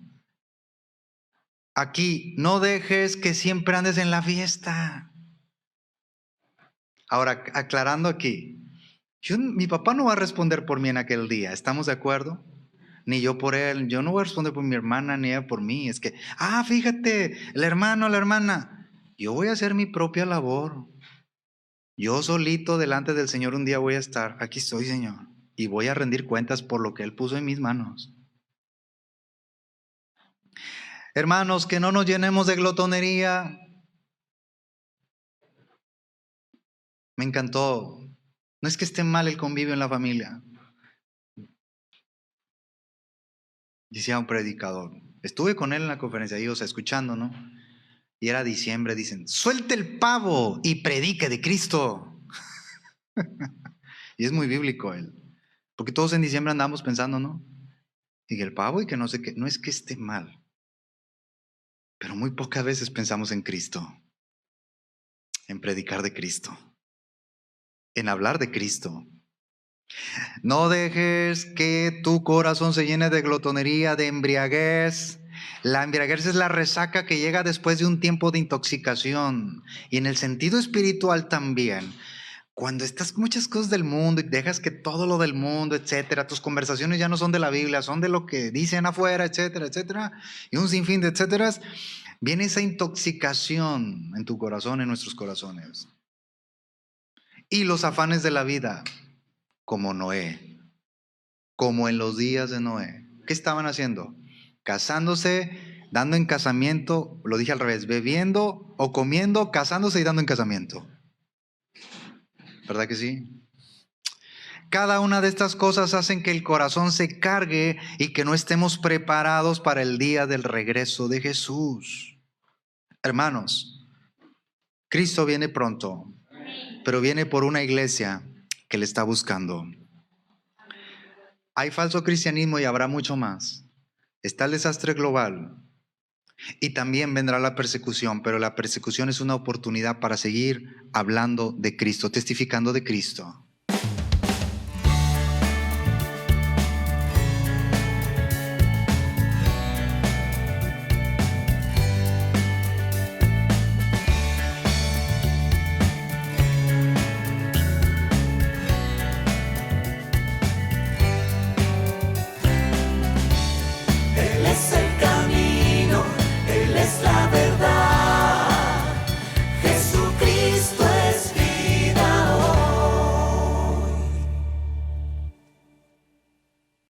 Aquí, no dejes que siempre andes en la fiesta. Ahora, aclarando aquí, mi papá no va a responder por mí en aquel día, ¿estamos de acuerdo? Ni yo por él, yo no voy a responder por mi hermana, ni ella por mí. Es que, fíjate, el hermano, la hermana. Yo voy a hacer mi propia labor. Yo solito delante del Señor un día voy a estar, aquí estoy, Señor, y voy a rendir cuentas por lo que Él puso en mis manos. Hermanos, que no nos llenemos de glotonería. Me encantó. No es que esté mal el convivio en la familia. Decía un predicador. Estuve con él en la conferencia, escuchando, ¿no? Y era diciembre, dicen, suelte el pavo y predique de Cristo. Y es muy bíblico él. Porque todos en diciembre andamos pensando, ¿no? Y que el pavo y que no sé qué. No es que esté mal. Pero muy pocas veces pensamos en Cristo. En predicar de Cristo. En hablar de Cristo. No dejes que tu corazón se llene de glotonería, de embriaguez. La embriaguez es la resaca que llega después de un tiempo de intoxicación. Y en el sentido espiritual también. Cuando estás con muchas cosas del mundo y dejas que todo lo del mundo, etcétera, tus conversaciones ya no son de la Biblia, son de lo que dicen afuera, etcétera, etcétera, y un sinfín de etcéteras, viene esa intoxicación en tu corazón, en nuestros corazones. Y los afanes de la vida, como Noé, como en los días de Noé. ¿Qué estaban haciendo? Casándose, dando en casamiento, lo dije al revés, bebiendo o comiendo, casándose y dando en casamiento. ¿Verdad que sí? Cada una de estas cosas hacen que el corazón se cargue y que no estemos preparados para el día del regreso de Jesús. Hermanos, Cristo viene pronto, pero viene por una iglesia que le está buscando. Hay falso cristianismo y habrá mucho más. Está el desastre global y también vendrá la persecución, pero la persecución es una oportunidad para seguir hablando de Cristo, testificando de Cristo.